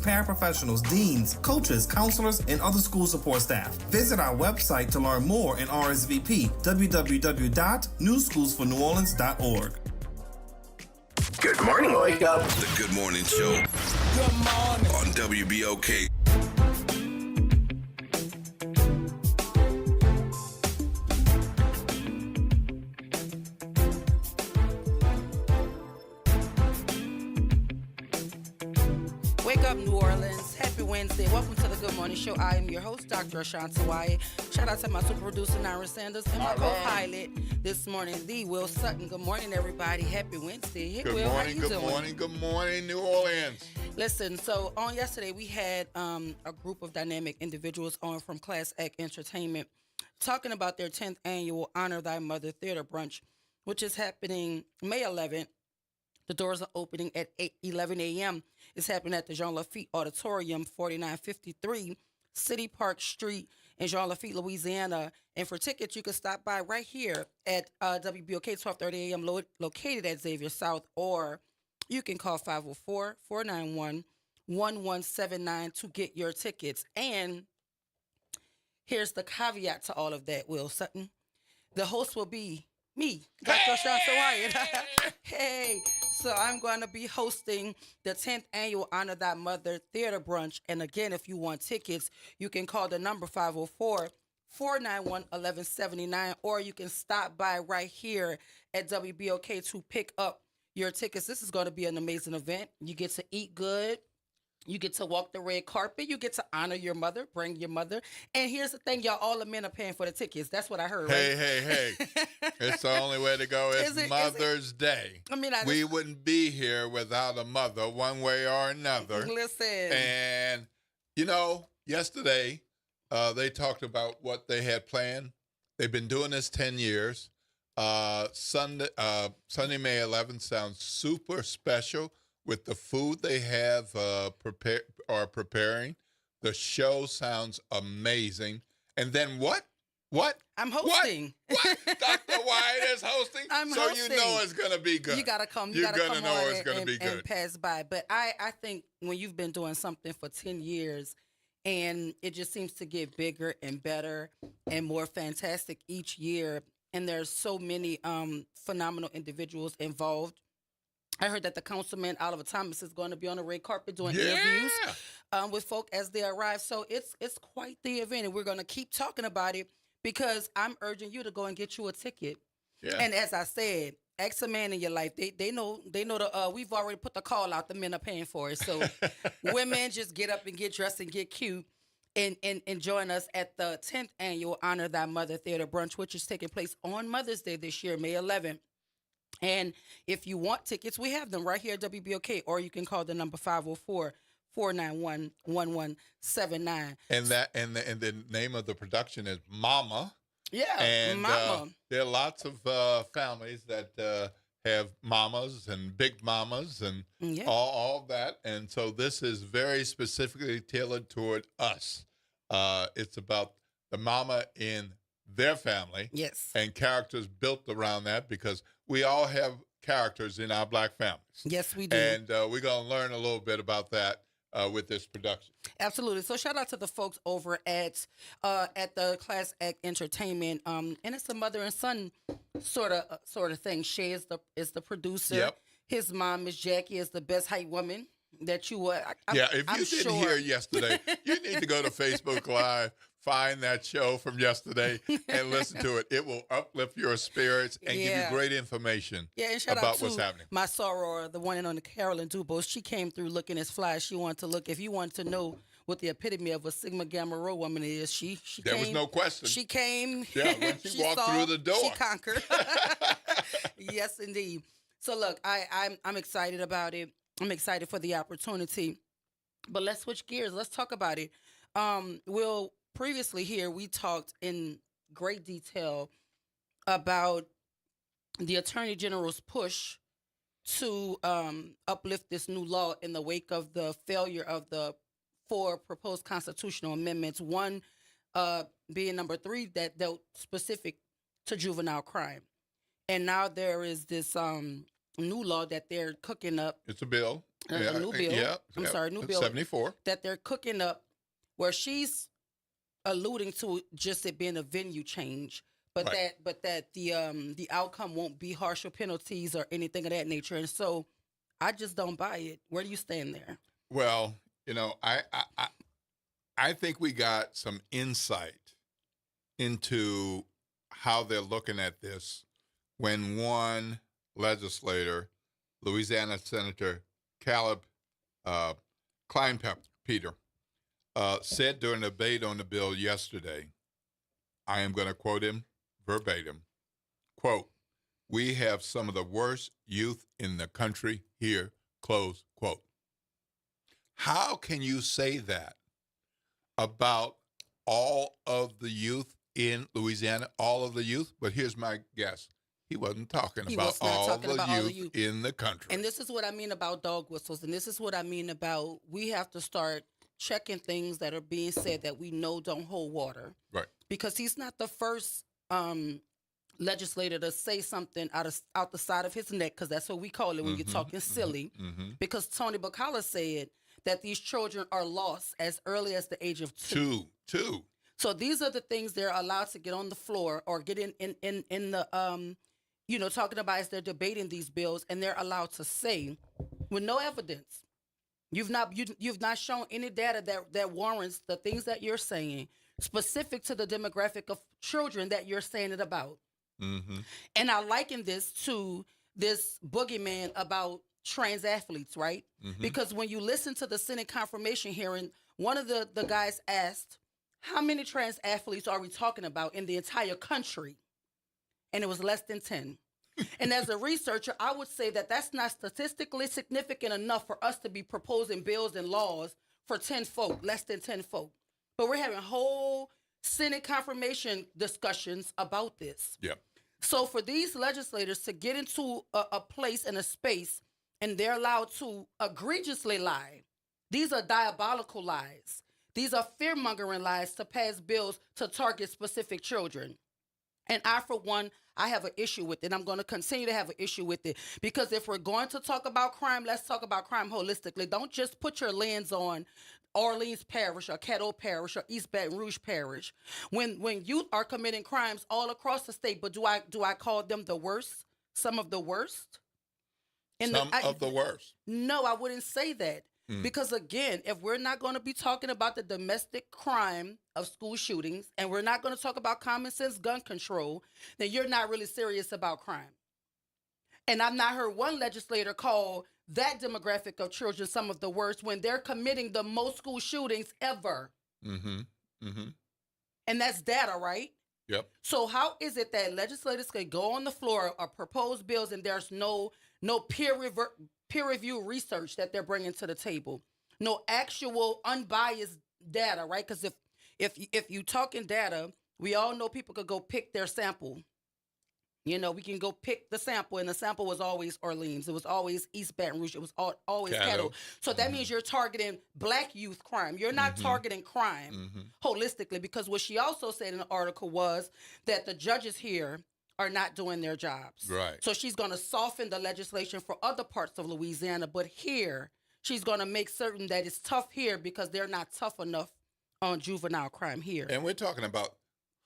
paraprofessionals, deans, coaches, counselors, and other school support staff. Visit our website to learn more and RSVP, www.newschoolsforneworleans.org. Good morning, Wake Up. The Good Morning Show. Good morning. On WBOK. Wake up, New Orleans. Happy Wednesday. Welcome to the Good Morning Show. I am your host, Dr. Ashanta Wyatt. Shout out to my super producer, Naira Sanders, and my co-pilot this morning, the Will Sutton. Good morning, everybody. Happy Wednesday. Hey, Good Will, morning, how you doing? good morning, New Orleans. Listen, so on yesterday, we had a group of dynamic individuals on from Class Act Entertainment talking about their 10th annual Honor Thy Mother Theater Brunch, which is happening May 11th. The doors are opening at 11 a.m. It's happening at the Jean Lafitte Auditorium, 4953 City Park Street in Jean Lafitte, Louisiana. And for tickets, you can stop by right here at WBOK, 12:30 a.m., located at Xavier South, or you can call 504-491-1179 to get your tickets. And here's the caveat to all of that, Will Sutton. The host will be me, Dr. Ashanta Wyatt. Hey, so I'm going to be hosting the 10th annual Honor Thy Mother Theater Brunch. And again, if you want tickets, you can call the number 504-491-1179, or you can stop by right here at WBOK to pick up your tickets. This is going to be an amazing event. You get to eat good. You get to walk the red carpet. You get to honor your mother, bring your mother. And here's the thing, y'all, all the men are paying for the tickets. That's what I heard, right? Hey. It's the only way to go. It's Mother's Day. I mean, we wouldn't be here without a mother one way or another. Listen. And, yesterday they talked about what they had planned. They've been doing this 10 years. Sunday, May 11th sounds super special. With the food they have preparing, the show sounds amazing. And then what? I'm hosting. What? Dr. Wyatt is hosting? I'm so hosting. You know it's going to be good. You got to come. You're going to know it's going to be good. And pass by. But I think when you've been doing something for 10 years and it just seems to get bigger and better and more fantastic each year, and there's so many phenomenal individuals involved. I heard that the councilman, Oliver Thomas, is going to be on the red carpet doing interviews with folk as they arrive. So it's quite the event, and we're going to keep talking about it because I'm urging you to go and get you a ticket. Yeah. And as I said, ask a man in your life. They know we've already put the call out. The men are paying for it. So women, just get up and get dressed and get cute and join us at the 10th annual Honor Thy Mother Theater Brunch, which is taking place on Mother's Day this year, May 11th. And if you want tickets, we have them right here at WBOK, or you can call the number 504-491-1179. And the name of the production is Mama. Yeah, and Mama. There are lots of families that have mamas and big mamas and all that. And so this is very specifically tailored toward us. It's about the mama in their family. Yes. And characters built around that because we all have characters in our black families. Yes, we do. And we're going to learn a little bit about that with this production. Absolutely. So shout out to the folks over at the Class Act Entertainment. And it's a mother and son sort of thing. Shay is the producer. Yep. His mom is Jackie, is the best hype woman that you would. If you didn't hear yesterday, you need to go to Facebook Live, find that show from yesterday, and listen to it. It will uplift your spirits and give you great information and shout about out to what's happening. My soror, the one in on the Carolyn Dubose, she came through looking as fly as she wanted to look. If you want to know what the epitome of a Sigma Gamma Rho woman is, she there came. Was no question. She came. Yeah, when she walked through the door. She conquered. Yes, indeed. So look, I'm excited about it. I'm excited for the opportunity. But let's switch gears. Let's talk about it. Will, previously here, we talked in great detail about the Attorney General's push to uplift this new law in the wake of the failure of the 4 proposed constitutional amendments, one being number 3 that dealt specific to juvenile crime. And now there is this new law that they're cooking up. It's a bill. a new bill. Yeah, I'm sorry, new bill 74. that they're cooking up, where she's alluding to just it being a venue change, but Right. that the outcome won't be harsher penalties or anything of that nature. And so, I just don't buy it. Where do you stand there? Well, I think we got some insight into how they're looking at this when one legislator, Louisiana Senator Caleb Kleinpeter, said during a debate on the bill yesterday, I am going to quote him verbatim, quote, "We have some of the worst youth in the country here," close quote. How can you say that about all of the youth in Louisiana, all of the youth? But here's my guess. He wasn't talking He about was not all talking the about all the youth youth. in the country. And this is what I mean about dog whistles, and this is what I mean about we have to start checking things that are being said that we know don't hold water. Right. Because he's not the first legislator to say something out the side of his neck, because that's what we call it when you're talking silly. Because Tony Bacala said that these children are lost as early as the age of two. Two. So these are the things they're allowed to get on the floor or get in the talking about as they're debating these bills, and they're allowed to say with no evidence. You've not shown any data that warrants the things that you're saying specific to the demographic of children that you're saying it about. And I liken this to this boogeyman about trans athletes, right? Because when you listen to the Senate confirmation hearing, one of the guys asked, how many trans athletes are we talking about in the entire country? And it was less than 10. And as a researcher, I would say that that's not statistically significant enough for us to be proposing bills and laws for 10 folk, less than 10 folk. But we're having whole Senate confirmation discussions about this. Yeah. So for these legislators to get into a place and a space and they're allowed to egregiously lie, these are diabolical lies. These are fear-mongering lies to pass bills to target specific children. And I, for one, I have an issue with it. I'm going to continue to have an issue with it because if we're going to talk about crime, let's talk about crime holistically. Don't just put your lens on Orleans Parish or Caddo Parish or East Baton Rouge Parish. When youth are committing crimes all across the state, but do I call them the worst? Some of the worst? Some of the worst. No, I wouldn't say that. Because again, if we're not going to be talking about the domestic crime of school shootings and we're not going to talk about common sense gun control, then you're not really serious about crime. And I've not heard one legislator call that demographic of children some of the worst when they're committing the most school shootings ever. And that's data, right? Yep. So how is it that legislators can go on the floor or propose bills and there's no peer review research that they're bringing to the table, no actual unbiased data, right? Because if you talking data, we all know people could go pick their sample. You know, we can go pick the sample, and the sample was always Orleans. It was always East Baton Rouge. It was always Caddo. So that means you're targeting Black youth crime. You're not targeting crime holistically, because what she also said in the article was that the judges here are not doing their jobs. Right. So she's going to soften the legislation for other parts of Louisiana, but here she's going to make certain that it's tough here because they're not tough enough on juvenile crime here. And we're talking about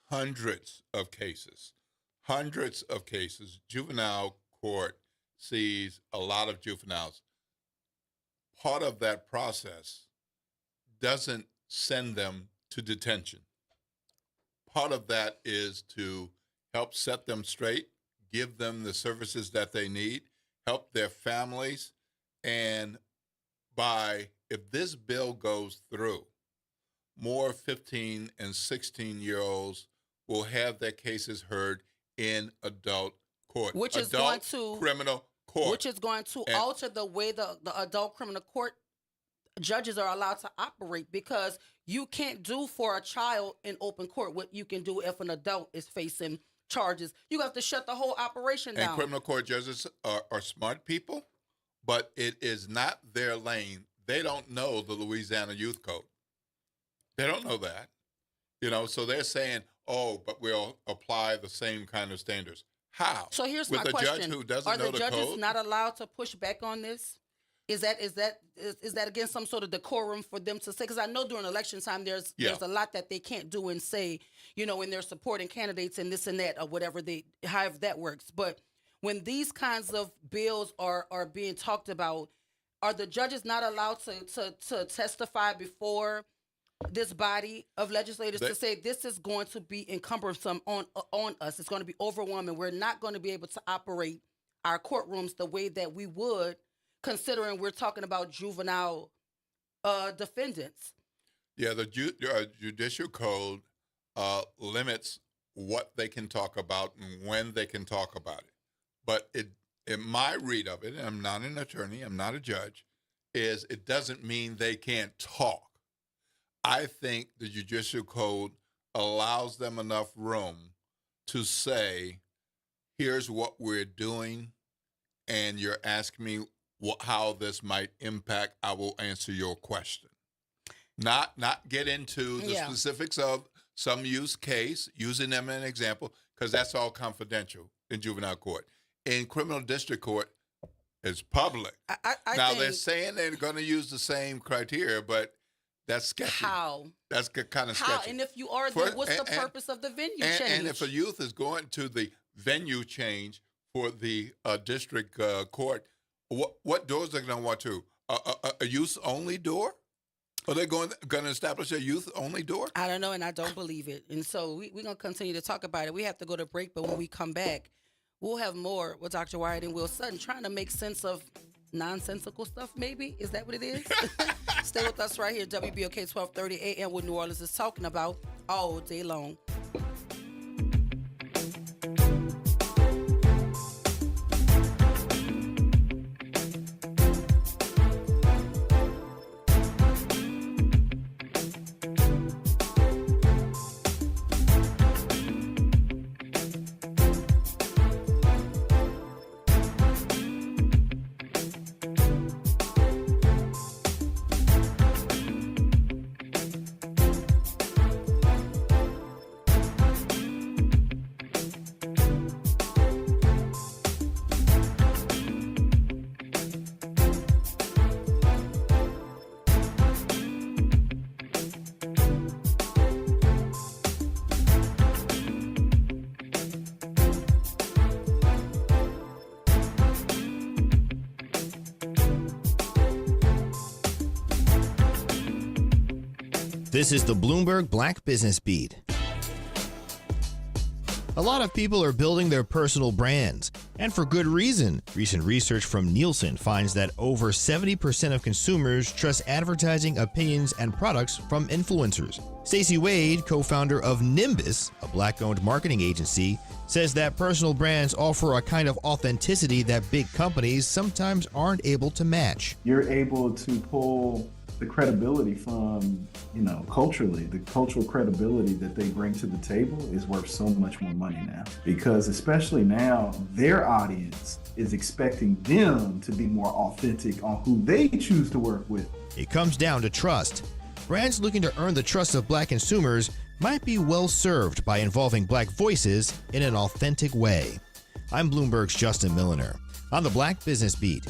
hundreds of cases. Juvenile court sees a lot of juveniles. Part of that process doesn't send them to detention. Part of that is to help set them straight, give them the services that they need, help their families. And if this bill goes through, more 15 and 16-year-olds will have their cases heard in adult court. Which is adult going to criminal court. Which is going to alter the way the adult criminal court judges are allowed to operate, because you can't do for a child in open court what you can do if an adult is facing charges. You have to shut the whole operation down. And criminal court judges are smart people, but it is not their lane. They don't know the Louisiana Youth Code. They don't know that. So they're saying, but we'll apply the same kind of standards. How? So here's With my a question. judge who doesn't Are know the the judges code? not allowed to push back on this? Is that against some sort of decorum for them to say? Because I know during election time there's a lot that they can't do and say, when they're supporting candidates and this and that or whatever however that works. But when these kinds of bills are being talked about, are the judges not allowed to testify before this body of legislators to say this is going to be encumbersome on us? It's going to be overwhelming. We're not going to be able to operate our courtrooms the way that we would, considering we're talking about juvenile defendants. Yeah, the judicial code limits what they can talk about and when they can talk about it. But in my read of it, and I'm not an attorney, I'm not a judge, is it doesn't mean they can't talk. I think the judicial code allows them enough room to say, here's what we're doing, and you're asking me how this might impact, I will answer your question. Not get into the specifics of some use case, using them as an example, because that's all confidential in juvenile court. In criminal district court, it's public. Now, they're saying they're going to use the same criteria, but that's sketchy. How? That's kind of sketchy. How? And if you are, then what's the purpose of the venue change? And if a youth is going to the venue change for the district court, what doors are they going to want to? A youth-only door? Are they going to establish a youth-only door? I don't know, and I don't believe it. And so we're going to continue to talk about it. We have to go to break, but when we come back, we'll have more with Dr. Wyatt and Will Sutton trying to make sense of nonsensical stuff, maybe? Is that what it is? Stay with us right here, WBOK 1230 AM, what New Orleans is talking about all day long. This is the Bloomberg Black Business Beat. A lot of people are building their personal brands, and for good reason. Recent research from Nielsen finds that over 70% of consumers trust advertising, opinions, and products from influencers. Stacey Wade, co-founder of Nimbus, a Black-owned marketing agency, says that personal brands offer a kind of authenticity that big companies sometimes aren't able to match. You're able to pull the credibility from, culturally, the cultural credibility that they bring to the table is worth so much more money now. Because especially now, their audience is expecting them to be more authentic on who they choose to work with. It comes down to trust. Brands looking to earn the trust of Black consumers might be well served by involving Black voices in an authentic way. I'm Bloomberg's Justin Milliner on the Black Business Beat.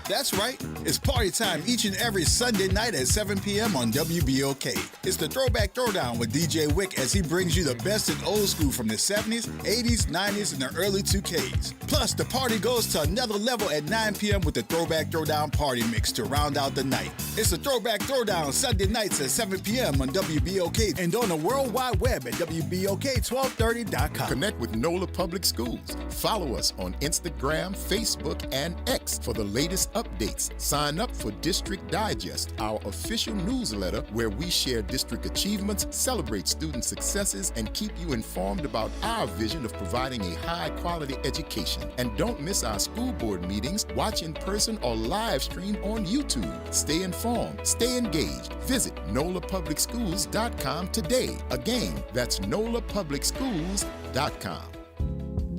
That's right. It's party time each and every Sunday night at 7 p.m. on WBOK. It's the Throwback Throwdown with DJ Wick as he brings you the best in old school from the 70s, 80s, 90s, and the early 2Ks. Plus, the party goes to another level at 9 p.m. with the Throwback Throwdown Party Mix to round out the night. It's the Throwback Throwdown Sunday nights at 7 p.m. on WBOK and on the World Wide Web at WBOK1230.com. Connect with NOLA Public Schools. Follow us on Instagram, Facebook, and X for the latest updates. Sign up for District Digest, our official newsletter where we share district achievements, celebrate student successes, and keep you informed about our vision of providing a high-quality education. And don't miss our school board meetings. Watch in person or live stream on YouTube. Stay informed. Stay engaged. Visit NOLAPublicSchools.com today. Again, that's NOLAPublicSchools.com.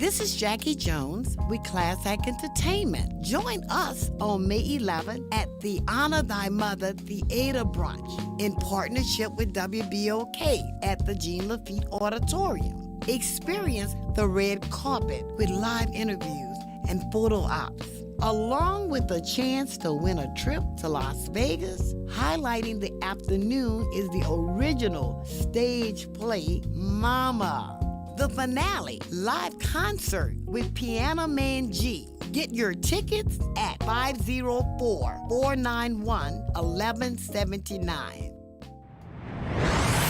This is Jackie Jones with Class Act Entertainment. Join us on May 11th at the Honor Thy Mother Theater Brunch in partnership with WBOK at the Jean Lafitte Auditorium. Experience the red carpet with live interviews and photo ops, along with a chance to win a trip to Las Vegas. Highlighting the afternoon is the original stage play, Mama. The finale, live concert with Piano Man G. Get your tickets at 504-491-1179.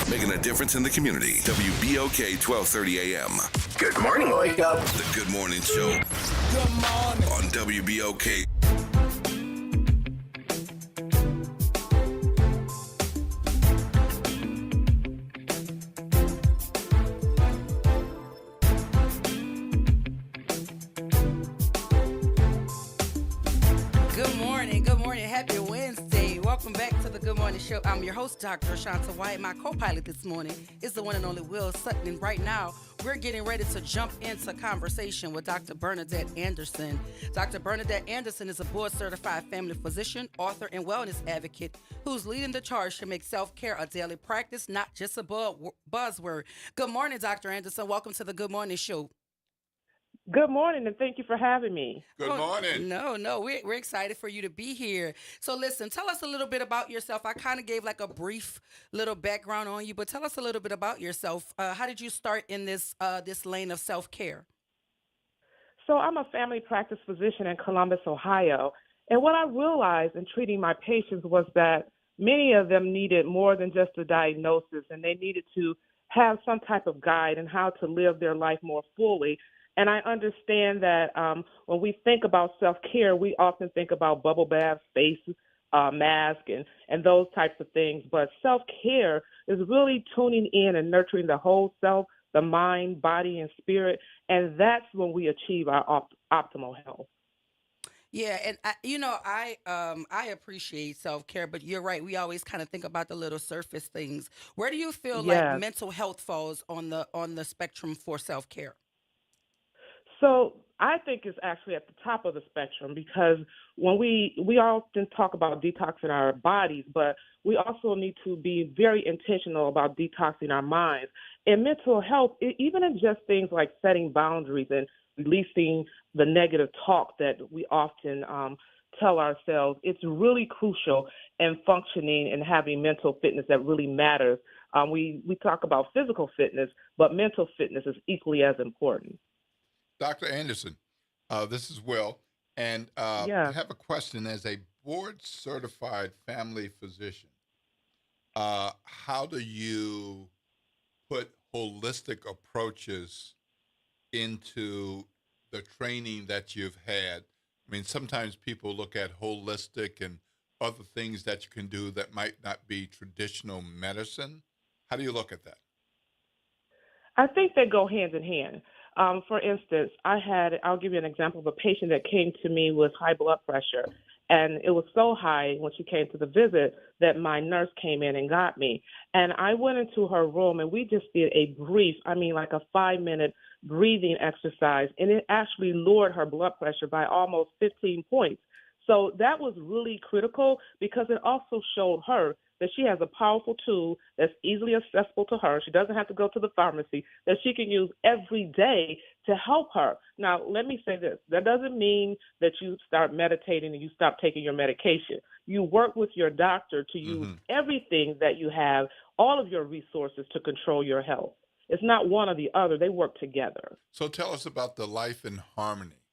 Making a difference in the community. WBOK 1230 AM. Good morning, Wake Up. The Good Morning Show. Good morning. On WBOK. Good morning. Happy Wednesday. Welcome back to the Good Morning Show. I'm your host, Dr. Ashanta White. My co-pilot this morning is the one and only Will Sutton. And right now, we're getting ready to jump into conversation with Dr. Bernadette Anderson. Dr. Bernadette Anderson is a board-certified family physician, author, and wellness advocate who's leading the charge to make self-care a daily practice, not just a buzzword. Good morning, Dr. Anderson. Welcome to the Good Morning Show. Good morning, and thank you for having me. Good morning. No, we're excited for you to be here. So listen, tell us a little bit about yourself. I kind of gave like a brief little background on you, but tell us a little bit about yourself. How did you start in this lane of self-care? So I'm a family practice physician in Columbus, Ohio, and what I realized in treating my patients was that many of them needed more than just a diagnosis, and they needed to have some type of guide in how to live their life more fully. And I understand that when we think about self-care, we often think about bubble baths, face mask, and those types of things. But self-care is really tuning in and nurturing the whole self, the mind, body, and spirit. And that's when we achieve our optimal health. Yeah, and I appreciate self-care, but you're right. We always kind of think about the little surface things. Where do you feel like mental health falls on the spectrum for self-care? So I think it's actually at the top of the spectrum, because when we often talk about detoxing our bodies, but we also need to be very intentional about detoxing our minds. And mental health, even in just things like setting boundaries and releasing the negative talk that we often tell ourselves, it's really crucial in functioning and having mental fitness that really matters. We talk about physical fitness, but mental fitness is equally as important. Dr. Anderson, this is Will, and I have a question. As a board-certified family physician, how do you put holistic approaches into the training that you've had? I mean, sometimes people look at holistic and other things that you can do that might not be traditional medicine. How do you look at that? I think they go hand in hand. For instance, I'll give you an example of a patient that came to me with high blood pressure. And it was so high when she came to the visit that my nurse came in and got me. And I went into her room and we just did a brief, like a 5-minute breathing exercise. And it actually lowered her blood pressure by almost 15 points. So that was really critical, because it also showed her that she has a powerful tool that's easily accessible to her. She doesn't have to go to the pharmacy, that she can use every day to help her. Now, let me say this. That doesn't mean that you start meditating and you stop taking your medication. You work with your doctor to use everything that you have, all of your resources to control your health. It's not one or the other. They work together. So tell us about the Life in Harmony.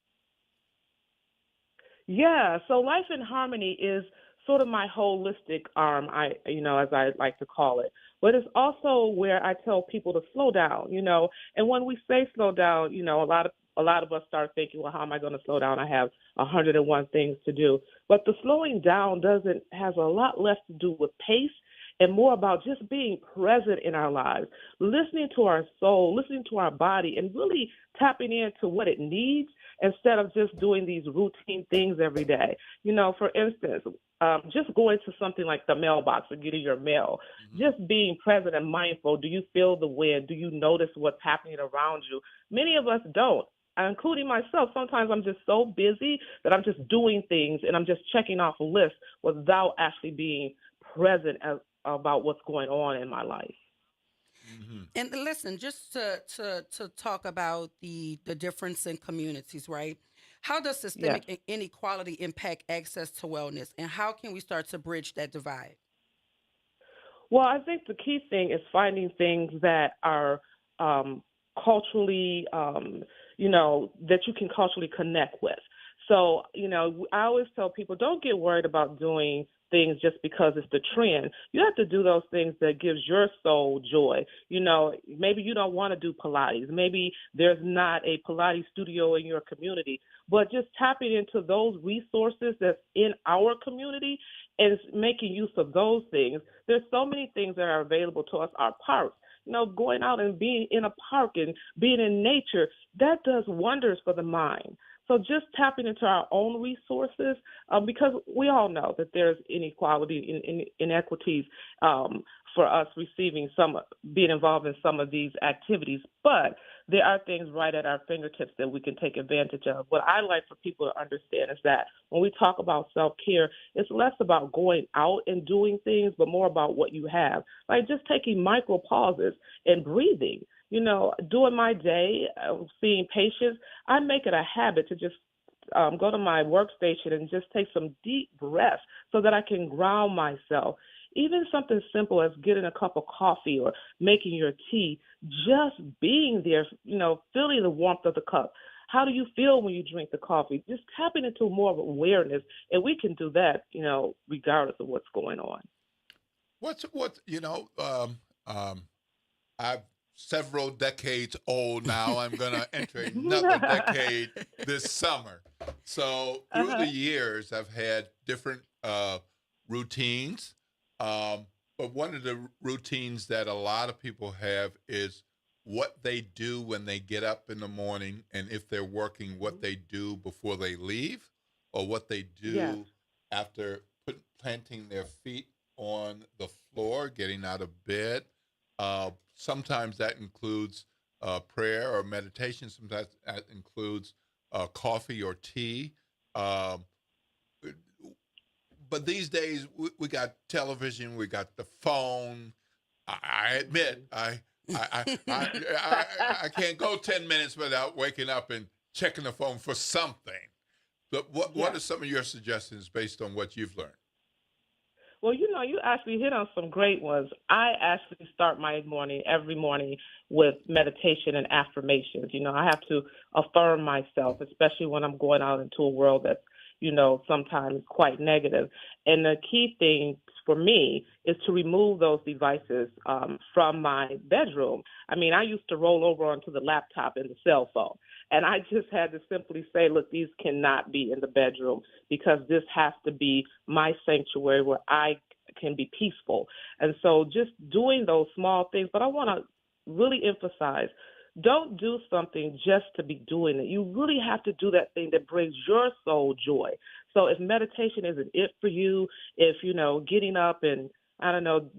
Yeah, so Life in Harmony is sort of my holistic arm, as I like to call it. But it's also where I tell people to slow down, And when we say slow down, a lot of us start thinking, well, how am I going to slow down? I have 101 things to do. But the slowing down has a lot less to do with pace and more about just being present in our lives, listening to our soul, listening to our body, and really tapping into what it needs instead of just doing these routine things every day. For instance, just going to something like the mailbox or getting your mail, just being present and mindful. Do you feel the wind? Do you notice what's happening around you? Many of us don't. including myself, sometimes I'm just so busy that I'm just doing things and I'm just checking off a list without actually being present about what's going on in my life. And listen, just to talk about the difference in communities, right? How does systemic inequality impact access to wellness, and how can we start to bridge that divide? Well, I think the key thing is finding things that are culturally, that you can culturally connect with. So, I always tell people, don't get worried about doing things just because it's the trend. You have to do those things that gives your soul joy. Maybe you don't want to do Pilates. Maybe there's not a Pilates studio in your community, but just tapping into those resources that's in our community and making use of those things. There's so many things that are available to us. Our parks, going out and being in a park and being in nature, that does wonders for the mind. So just tapping into our own resources, because we all know that there's inequality, inequities for us being involved in some of these activities. But there are things right at our fingertips that we can take advantage of. What I like for people to understand is that when we talk about self-care, it's less about going out and doing things, but more about what you have. Like just taking micro pauses and breathing. During my day, seeing patients, I make it a habit to just go to my workstation and just take some deep breaths so that I can ground myself. Even something simple as getting a cup of coffee or making your tea, just being there, feeling the warmth of the cup. How do you feel when you drink the coffee? Just tapping into more of awareness, and we can do that, regardless of what's going on. I'm several decades old now. I'm going to enter another decade this summer. So through the years, I've had different routines. But one of the routines that a lot of people have is what they do when they get up in the morning, and if they're working, what they do before they leave, or what they do after planting their feet on the floor, getting out of bed. Sometimes that includes prayer or meditation. Sometimes that includes coffee or tea. But these days we got television, we got the phone. I admit I can't go 10 minutes without waking up and checking the phone for something. But what are some of your suggestions based on what you've learned? Well, you actually hit on some great ones. I actually start my morning every morning with meditation and affirmations. I have to affirm myself, especially when I'm going out into a world that's, sometimes quite negative. And the key thing for me is to remove those devices from my bedroom. I mean, I used to roll over onto the laptop and the cell phone. And I just had to simply say, look, these cannot be in the bedroom because this has to be my sanctuary where I can be peaceful. And so just doing those small things. But I want to really emphasize, don't do something just to be doing it. You really have to do that thing that brings your soul joy. So if meditation isn't it for you, if, getting up and,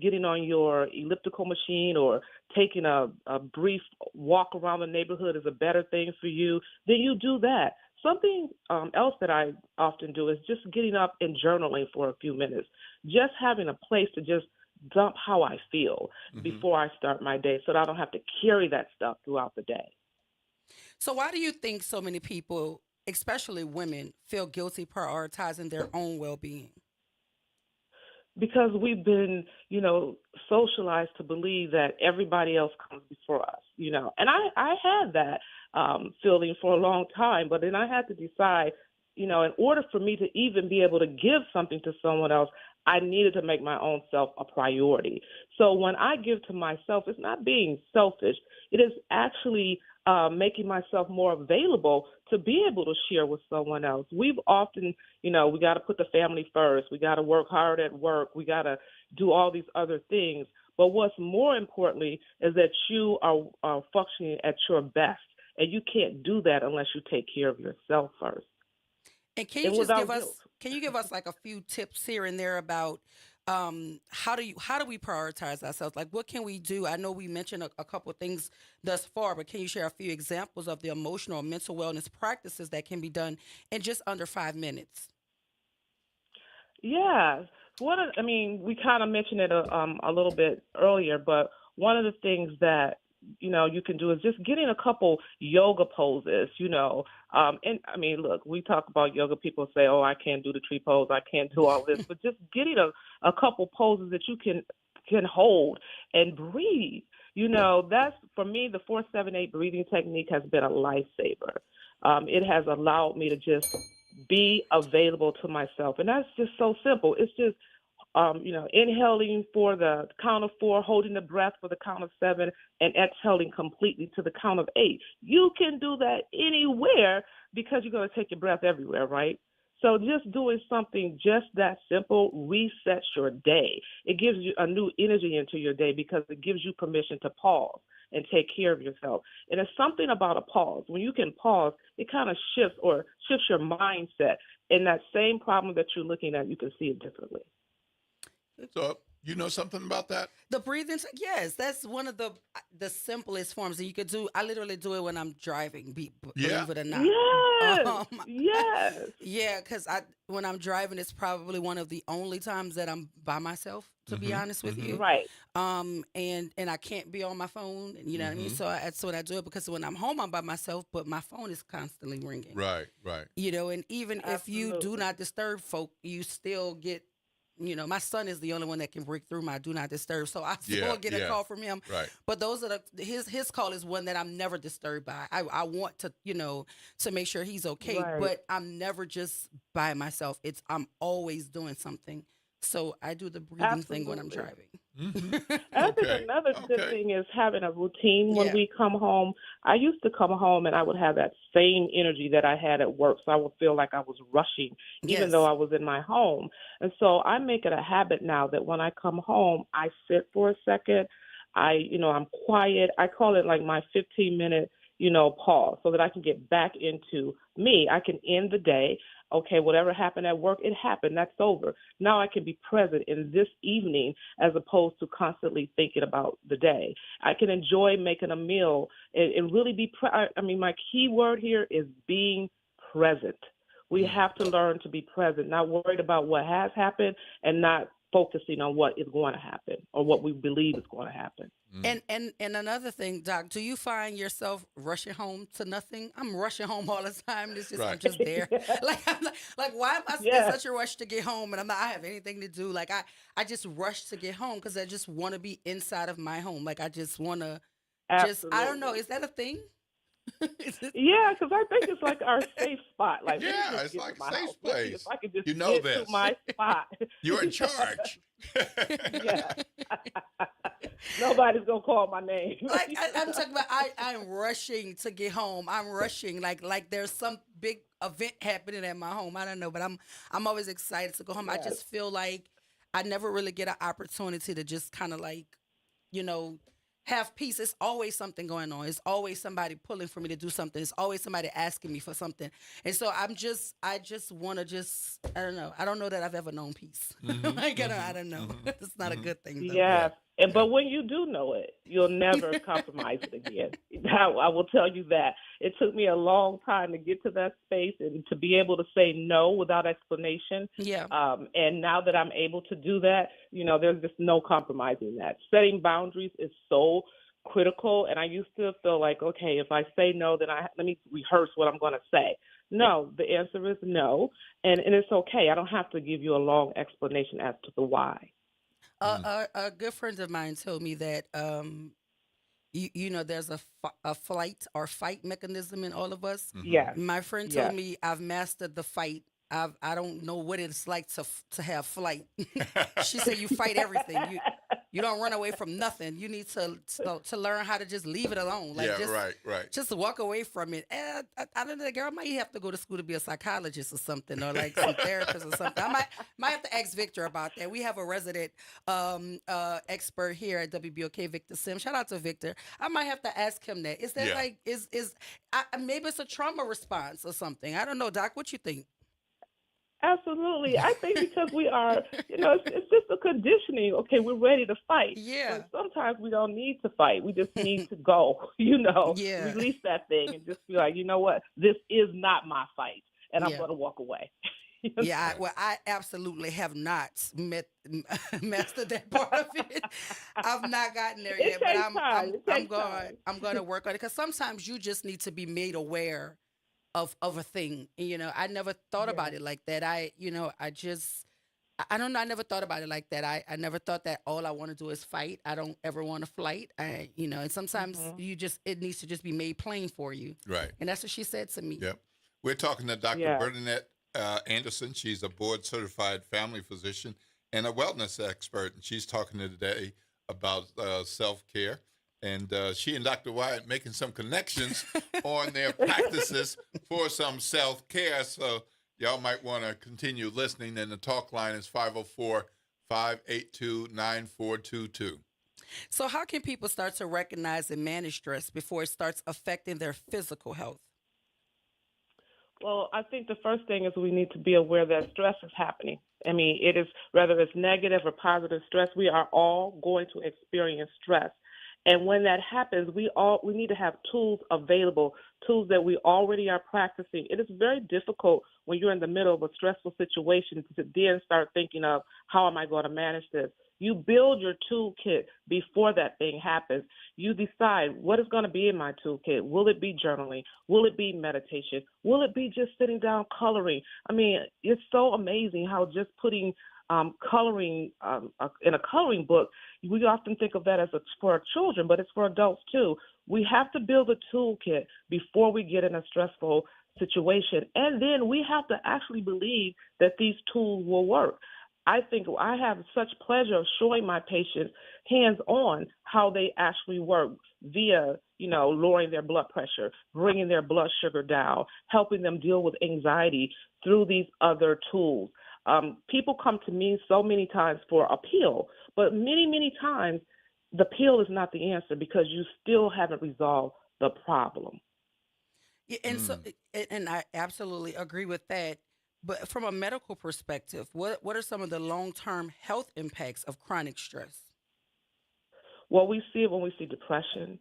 getting on your elliptical machine or taking a brief walk around the neighborhood is a better thing for you, then you do that. Something else that I often do is just getting up and journaling for a few minutes, just having a place to just dump how I feel before I start my day so that I don't have to carry that stuff throughout the day. So why do you think so many people, especially women, feel guilty prioritizing their own well-being? Because we've been, socialized to believe that everybody else comes before us, And I had that feeling for a long time, but then I had to decide, in order for me to even be able to give something to someone else, I needed to make my own self a priority. So when I give to myself, it's not being selfish. It is actually making myself more available to be able to share with someone else. We've often, we got to put the family first. We got to work hard at work. We got to do all these other things. But what's more importantly is that you are functioning at your best. And you can't do that unless you take care of yourself first. And can you give us like a few tips here and there about how do we prioritize ourselves? Like, what can we do? I know we mentioned a couple of things thus far, but can you share a few examples of the emotional or mental wellness practices that can be done in just under 5 minutes? Yeah. We kind of mentioned it a little bit earlier, but one of the things that you can do is just getting a couple yoga poses. And I mean, look, we talk about yoga. People say, "Oh, I can't do the tree pose. I can't do all this," but just getting a couple poses that you can hold and breathe. That's for me. The 4-7-8 breathing technique has been a lifesaver. It has allowed me to just be available to myself. And that's just so simple. It's just, inhaling for the count of 4, holding the breath for the count of 7, and exhaling completely to the count of 8. You can do that anywhere because you're going to take your breath everywhere, right? So just doing something just that simple resets your day. It gives you a new energy into your day because it gives you permission to pause and take care of yourself. And it's something about a pause. When you can pause, it kind of shifts your mindset. And that same problem that you're looking at, you can see it differently. So you know something about that? The breathing, yes, that's one of the simplest forms that you could do. I literally do it when I'm driving, believe it or not. Yes, yes. Yeah, because when I'm driving, it's probably one of the only times that I'm by myself, to be honest with you. Right. And I can't be on my phone, you know what I mean? So that's what I do it, because when I'm home, I'm by myself, but my phone is constantly ringing. Right. And even if you do not disturb folk, you still get, my son is the only one that can break through my do not disturb. So I still get a call from him. Right. But those are his call is one that I'm never disturbed by. I want to, to make sure he's okay, but I'm never just by myself. I'm always doing something. So I do the breathing thing when I'm driving. I think another good thing is having a routine when we come home. I used to come home and I would have that same energy that I had at work. So I would feel like I was rushing, even though I was in my home. And so I make it a habit now that when I come home, I sit for a second. I'm quiet. I call it like my 15-minute, pause, so that I can get back into me. I can end the day. Okay, whatever happened at work, it happened. That's over. Now I can be present in this evening as opposed to constantly thinking about the day. I can enjoy making a meal and really be my key word here is being present. We have to learn to be present, not worried about what has happened and not focusing on what is going to happen or what we believe is going to happen. And another thing, Doc, do you find yourself rushing home to nothing? I'm rushing home all the time. It's just I'm just there. Why am I in such a rush to get home? And I have anything to do. Like I just rush to get home because I just want to be inside of my home. Like I just want to I don't know. Is that a thing? Yeah, because I think it's like our safe spot. Like, it's like a safe place. If I could just get to my spot. You're in charge. Nobody's gonna call my name. I'm talking about. I'm rushing to get home. I'm rushing like there's some big event happening at my home. I don't know, but I'm always excited to go home. I just feel like I never really get an opportunity to just kind of like, have peace. It's always something going on. It's always somebody pulling for me to do something. It's always somebody asking me for something. And so I just want to I don't know. I don't know that I've ever known peace. I don't know. It's not a good thing. Though. Yeah. But when you do know it, you'll never compromise it again. I will tell you that. It took me a long time to get to that space and to be able to say no without explanation. Yeah. And now that I'm able to do that, there's just no compromising that. Setting boundaries is so critical. And I used to feel like, okay, if I say no, then let me rehearse what I'm going to say. No, the answer is no. And it's okay. I don't have to give you a long explanation as to the why. A good friend of mine told me that there's a flight or fight mechanism in all of us. Yeah. My friend told me I've mastered the fight. I don't know what it's like to have flight. She said you fight everything. You don't run away from nothing. You need to learn how to just leave it alone. Like right. Just walk away from it. And I don't know, girl, I might have to go to school to be a psychologist or something, or like some therapist or something. I might have to ask Victor about that. We have a resident expert here at WBOK, Victor Sims. Shout out to Victor. I might have to ask him that. Is that maybe it's a trauma response or something? I don't know, Doc. What you think? Absolutely. I think because we are, it's just a conditioning. Okay, we're ready to fight. Yeah. But sometimes we don't need to fight. We just need to go, Yeah. release that thing and just be like, you know what? This is not my fight. And I'm Yeah. going to walk away. Yeah, I absolutely have not mastered that part of it. I've not gotten there It yet, but takes I'm time. It takes going time. I'm going to work on it because sometimes you just need to be made aware of a thing. I never thought about it like that. I don't know. I never thought about it like that. I never thought that all I want to do is fight. I don't ever want to fight. And sometimes it needs to just be made plain for you. Right. And that's what she said to me. Yep. We're talking to Dr. Yeah. Bernadette Anderson. She's a board-certified family physician and a wellness expert, and she's talking today about self-care. And she and Dr. Wyatt making some connections on their practices for some self-care. So y'all might want to continue listening. And the talk line is 504-582-9422. So how can people start to recognize and manage stress before it starts affecting their physical health? Well, I think the first thing is we need to be aware that stress is happening. I mean, it is, whether it's negative or positive stress, we are all going to experience stress. And when that happens, we need to have tools available, tools that we already are practicing. It is very difficult when you're in the middle of a stressful situation to then start thinking of, how am I going to manage this? You build your toolkit before that thing happens. You decide what is going to be in my toolkit. Will it be journaling? Will it be meditation? Will it be just sitting down coloring? I mean, it's so amazing how just putting coloring in a coloring book, we often think of that as for children, but it's for adults too. We have to build a toolkit before we get in a stressful situation. And then we have to actually believe that these tools will work. I think I have such pleasure of showing my patients hands-on how they actually work via, lowering their blood pressure, bringing their blood sugar down, helping them deal with anxiety through these other tools. People come to me so many times for a pill, but many, many times the pill is not the answer because you still haven't resolved the problem. Yeah, and I absolutely agree with that. But from a medical perspective, what are some of the long-term health impacts of chronic stress? Well, we see it when we see depression,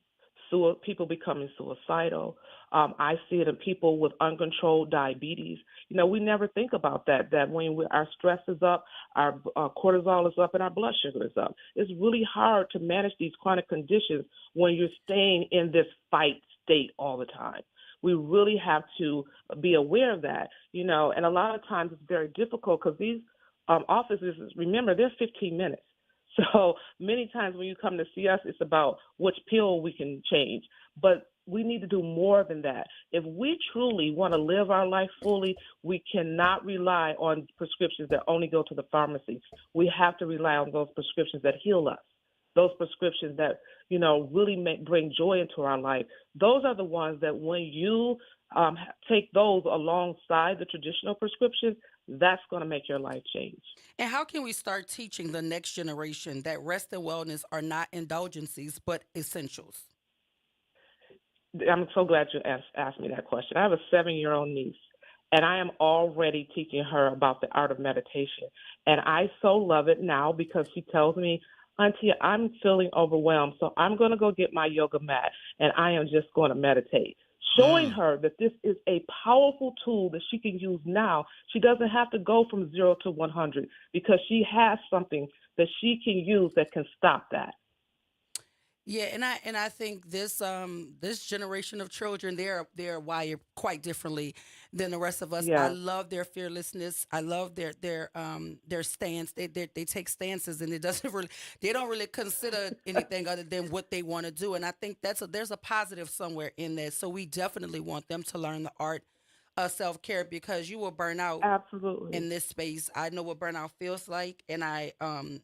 people becoming suicidal. I see it in people with uncontrolled diabetes. We never think about that when our stress is up, our cortisol is up, and our blood sugar is up. It's really hard to manage these chronic conditions when you're staying in this fight state all the time. We really have to be aware of that, and a lot of times it's very difficult because these offices, remember, they're 15 minutes. So many times when you come to see us, it's about which pill we can change. But we need to do more than that. If we truly want to live our life fully, we cannot rely on prescriptions that only go to the pharmacy. We have to rely on those prescriptions that heal us, those prescriptions that, really bring joy into our life. Those are the ones that when you take those alongside the traditional prescriptions, that's going to make your life change. And how can we start teaching the next generation that rest and wellness are not indulgences, but essentials? I'm so glad you asked me that question. I have a 7-year-old niece, and I am already teaching her about the art of meditation. And I so love it now because she tells me, Auntie, I'm feeling overwhelmed, so I'm going to go get my yoga mat, and I am just going to meditate. Showing her that this is a powerful tool that she can use now. She doesn't have to go from 0 to 100 because she has something that she can use that can stop that. Yeah, and I think this generation of children, they're wired quite differently than the rest of us. Yeah. I love their fearlessness. I love their stance. They take stances, and they don't really consider anything other than what they want to do. And I think there's a positive somewhere in that. So we definitely want them to learn the art of self-care because you will burn out. Absolutely. In this space. I know what burnout feels like, and I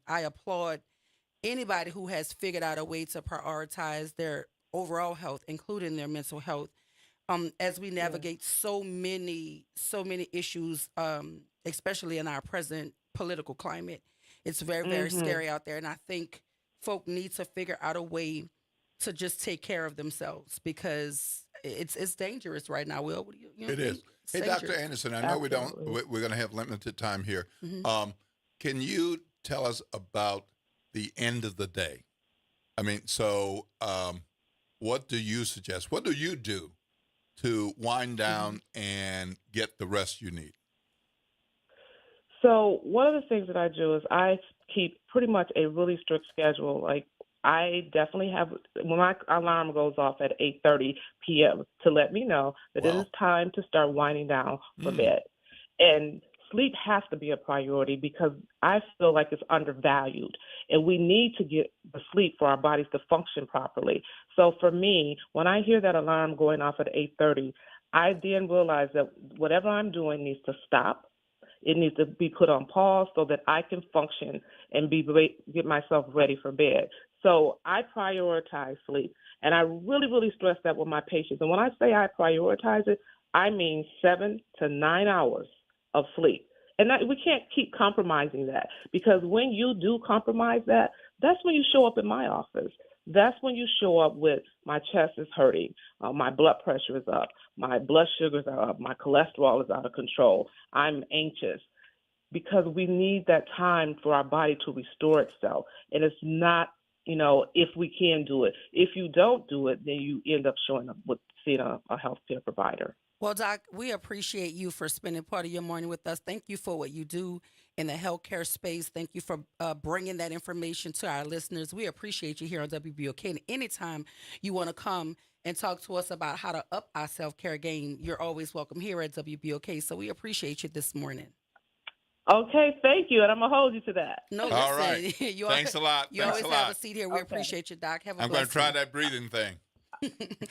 applaud anybody who has figured out a way to prioritize their overall health, including their mental health, as we navigate so many issues, especially in our present political climate. It's very, very scary out there. And I think folk need to figure out a way to just take care of themselves because it's dangerous right now. Will, what do you know? It is. It's Hey, dangerous. Dr. Anderson, I know Absolutely. we're going to have limited time here. Mhm. Can you tell us about the end of the day? I mean, so what do you suggest? What do you do to wind down and get the rest you need? So one of the things that I do is I keep pretty much a really strict schedule. Like I definitely have when my alarm goes off at 8:30 p.m. to let me know that it Wow. is time to start winding down for bed. And sleep has to be a priority because I feel like it's undervalued, and we need to get the sleep for our bodies to function properly. So for me, when I hear that alarm going off at 8:30, I then realize that whatever I'm doing needs to stop. It needs to be put on pause so that I can function and get myself ready for bed. So I prioritize sleep, and I really, really stress that with my patients. And when I say I prioritize it, I mean 7 to 9 hours of sleep. And we can't keep compromising that, because when you do compromise that, that's when you show up in my office. That's when you show up with my chest is hurting, my blood pressure is up, my blood sugars are up, my cholesterol is out of control, I'm anxious, because we need that time for our body to restore itself. And it's not, if we can do it. If you don't do it, then you end up showing up with seeing a healthcare provider. Well, Doc, we appreciate you for spending part of your morning with us. Thank you for what you do in the healthcare space. Thank you for bringing that information to our listeners. We appreciate you here on WBOK. And anytime you want to come and talk to us about how to up our self-care game, you're always welcome here at WBOK. So we appreciate you this morning. Okay, thank you, and I'm going to hold you to that. No, All listen, right. you Thanks a lot. You Thanks always a have lot. a seat here. We Okay. appreciate you, Doc. Have a I'm going to blessed try that breathing thing.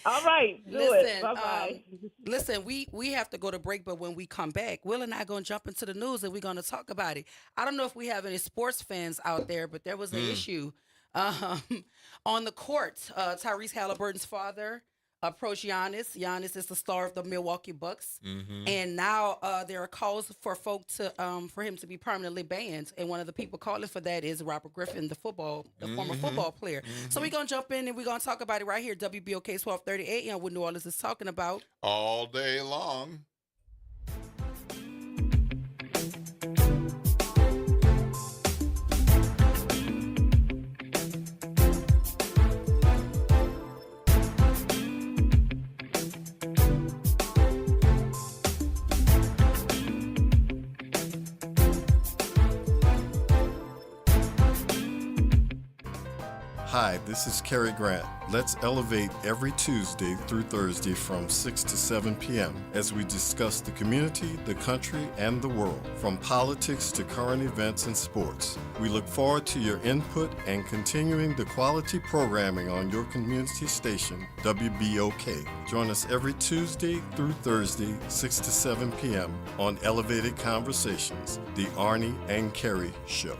All right, do Listen, it. Bye-bye. Listen, we have to go to break, but when we come back, Will and I are going to jump into the news and we're going to talk about it. I don't know if we have any sports fans out there, but there was an issue on the court. Tyrese Halliburton's father approached Giannis. Giannis is the star of the Milwaukee Bucks, and now there are calls for for him to be permanently banned. And one of the people calling for that is Robert Griffin, the former football player. So we're gonna jump in and we're gonna talk about it right here. WBOK 1230 AM, what New Orleans is talking about All day long. Hi, this is Cary Grant. Let's elevate every Tuesday through Thursday from 6 to 7 p.m. as we discuss the community, the country, and the world, from politics to current events and sports. We look forward to your input and continuing the quality programming on your community station, WBOK. Join us every Tuesday through Thursday, 6 to 7 p.m. on Elevated Conversations, the Arnie and Cary Show.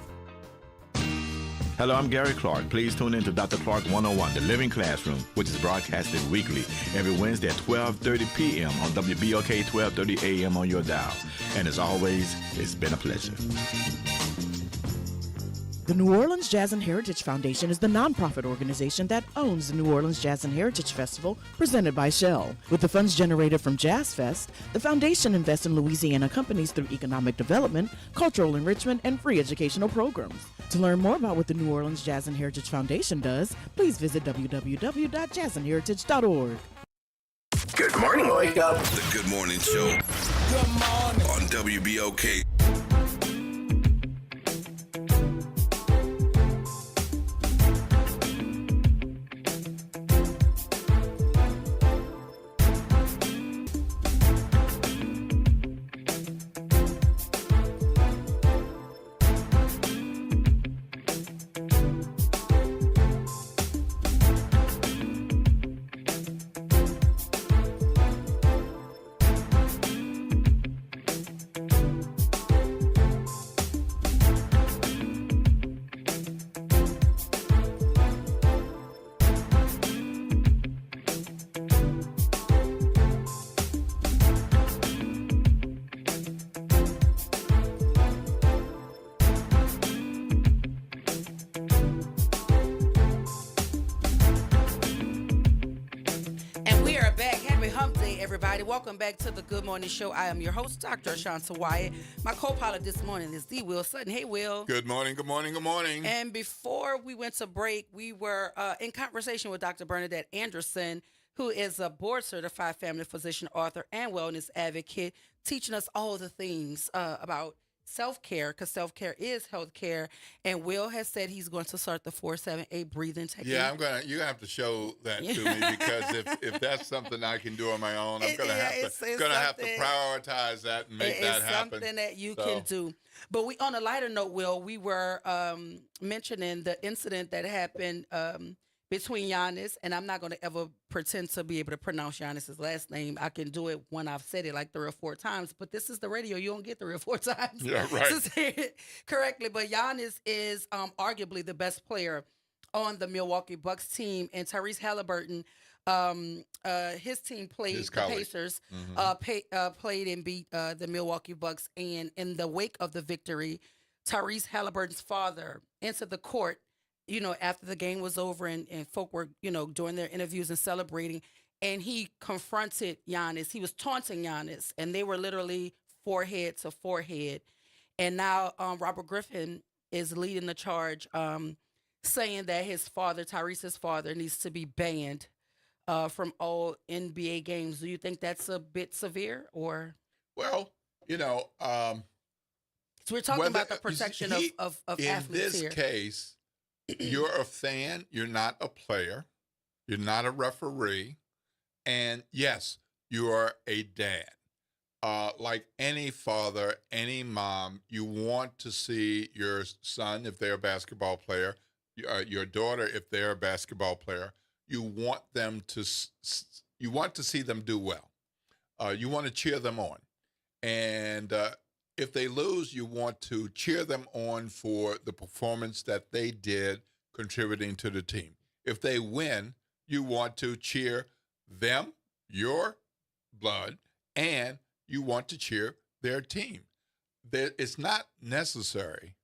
Hello, I'm Gary Clark. Please tune in to Dr. Clark 101, The Living Classroom, which is broadcasted weekly every Wednesday at 12:30 p.m. on WBOK 1230 AM on your dial. And as always, it's been a pleasure. The New Orleans Jazz and Heritage Foundation is the nonprofit organization that owns the New Orleans Jazz and Heritage Festival presented by Shell. With the funds generated from Jazz Fest, the foundation invests in Louisiana companies through economic development, cultural enrichment, and free educational programs. To learn more about what the New Orleans Jazz and Heritage Foundation does, please visit www.jazzandheritage.org. Good morning, Wake Up. The Good Morning Show. Good morning. On WBOK. everybody. Welcome back to the Good Morning Show. I am your host, Dr. Ashanta Wyatt. My co-pilot this morning is D. Will Sutton. Hey, Will. Good morning, good morning, good morning. And before we went to break, we were in conversation with Dr. Bernadette Anderson, who is a board-certified family physician, author, and wellness advocate, teaching us all the things about self-care, because self-care is healthcare. And Will has said he's going to start the 4-7-8 breathing technique. Yeah, you're gonna have to show that to me, because if that's something I can do on my own, I'm gonna have to prioritize that and make that happen. It's something that you can do. But we, on a lighter note, Will, we were mentioning the incident that happened between Giannis, and I'm not going to ever pretend to be able to pronounce Giannis's last name. I can do it when I've said it like 3 or 4 times, but this is the radio. You don't get 3 or 4 times to say it correctly. But Giannis is arguably the best player on the Milwaukee Bucks team, and Tyrese Halliburton, his team played the Pacers, played and beat the Milwaukee Bucks, and in the wake of the victory, Tyrese Halliburton's father entered the court, after the game was over and folk were, doing their interviews and celebrating, and he confronted Giannis. He was taunting Giannis, and they were literally forehead to forehead. And now Robert Griffin is leading the charge, saying that his father, Tyrese's father, needs to be banned from all NBA games. Do you think that's a bit severe, or? Well, so we're talking about the protection of athletes here. In this case, you're a fan, you're not a player, you're not a referee, and yes, you are a dad. Like any father, any mom, you want to see your son, if they're a basketball player, your daughter, if they're a basketball player, you want to see them do well. You want to cheer them on. And if they lose, you want to cheer them on for the performance that they did contributing to the team. If they win, you want to cheer them, your blood, and you want to cheer their team. It's not necessary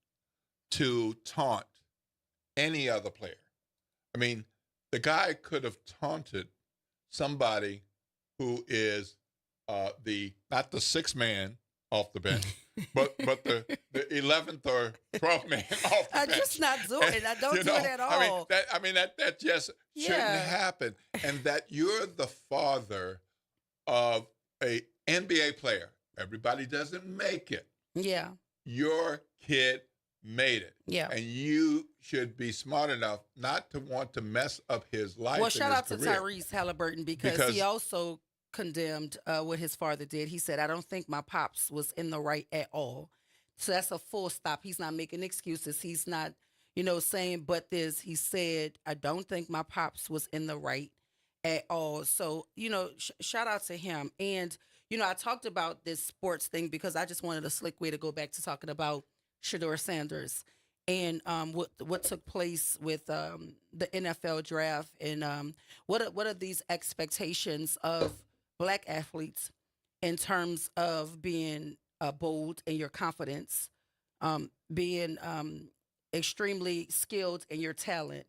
to taunt any other player. I mean, the guy could have taunted somebody who is not the 6th man off the bench, but the 11th or 12th man off the bench. I'm just not doing it. I don't do it at all. That just shouldn't happen. And that you're the father of a NBA player. Everybody doesn't make it. Yeah. Your kid made it. Yeah. And you should be smart enough not to want to mess up his life. Well, shout out to Tyrese Halliburton because he also condemned what his father did. He said, I don't think my pops was in the right at all. So that's a full stop. He's not making excuses. He's not, saying but this. He said, I don't think my pops was in the right at all. So, shout out to him. And, I talked about this sports thing because I just wanted a slick way to go back to talking about Shedeur Sanders and what took place with the NFL draft and what are these expectations of Black athletes in terms of being bold in your confidence, being extremely skilled in your talent,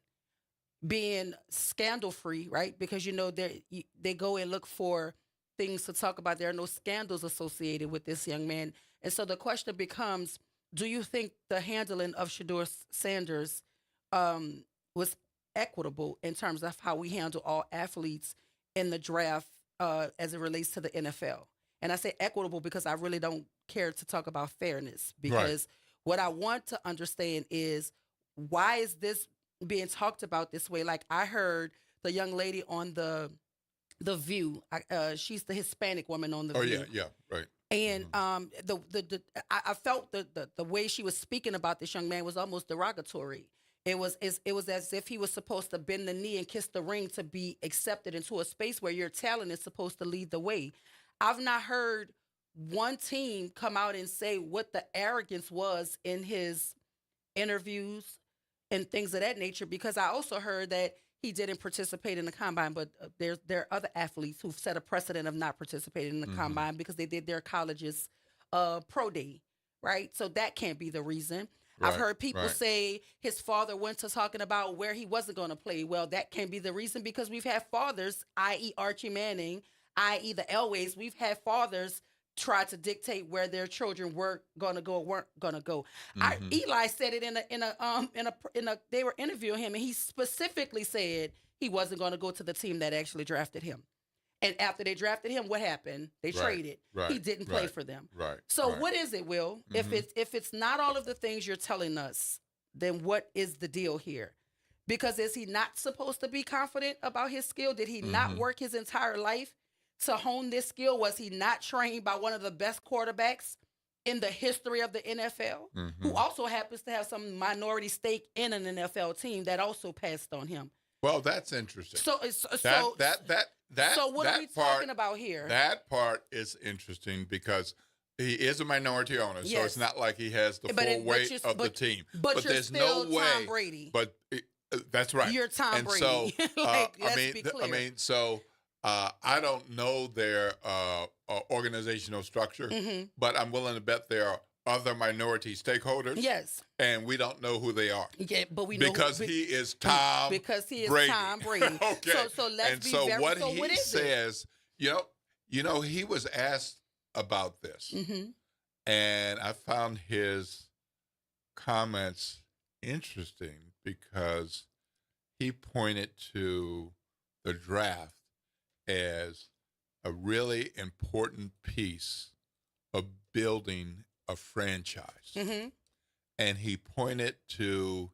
being scandal-free, right? Because, they go and look for things to talk about. There are no scandals associated with this young man. And so the question becomes, do you think the handling of Shedeur Sanders was equitable in terms of how we handle all athletes in the draft as it relates to the NFL? And I say equitable because I really don't care to talk about fairness, because what I want to understand is, why is this being talked about this way? Like, I heard the young lady on the View, she's the Hispanic woman on the View. Oh, yeah, right. And I felt the way she was speaking about this young man was almost derogatory. It was as if he was supposed to bend the knee and kiss the ring to be accepted into a space where your talent is supposed to lead the way. I've not heard one team come out and say what the arrogance was in his interviews and things of that nature, because I also heard that he didn't participate in the combine, but there are other athletes who've set a precedent of not participating in the combine because they did their college's pro day, right? So that can't be the reason. Right, I've heard people say his father went to talking about where he wasn't going to play. Well, that can't be the reason, because we've had fathers, i.e. Archie Manning, i.e. the Elways, we've had fathers try to dictate where their children were going to go or weren't going to go. Eli said it in a they were interviewing him, and he specifically said he wasn't going to go to the team that actually drafted him. And after they drafted him, what happened? They traded. He didn't play for them. So what is it, Will? If it's not all of the things you're telling us, then what is the deal here? Because is he not supposed to be confident about his skill? Did he not work his entire life to hone this skill? Was he not trained by one of the best quarterbacks in the history of the NFL, who also happens to have some minority stake in an NFL team that also passed on him? Well, that's interesting. So what are we talking about here? That part is interesting because he is a minority owner, so it's not like he has the full weight of the team. But there's still no way. Tom Brady. But that's right. You're Tom and Brady. So, let's be clear. I don't know their organizational structure, but I'm willing to bet there are other minority stakeholders. Yes. And we don't know who they are. Yeah, but we know because he is Tom Brady. Because he is Tom Brady. Okay. So let's and be so very. what So he what is says, you know, he was asked about this, and I found his comments interesting because he pointed to the draft as a really important piece of building a franchise. And he pointed to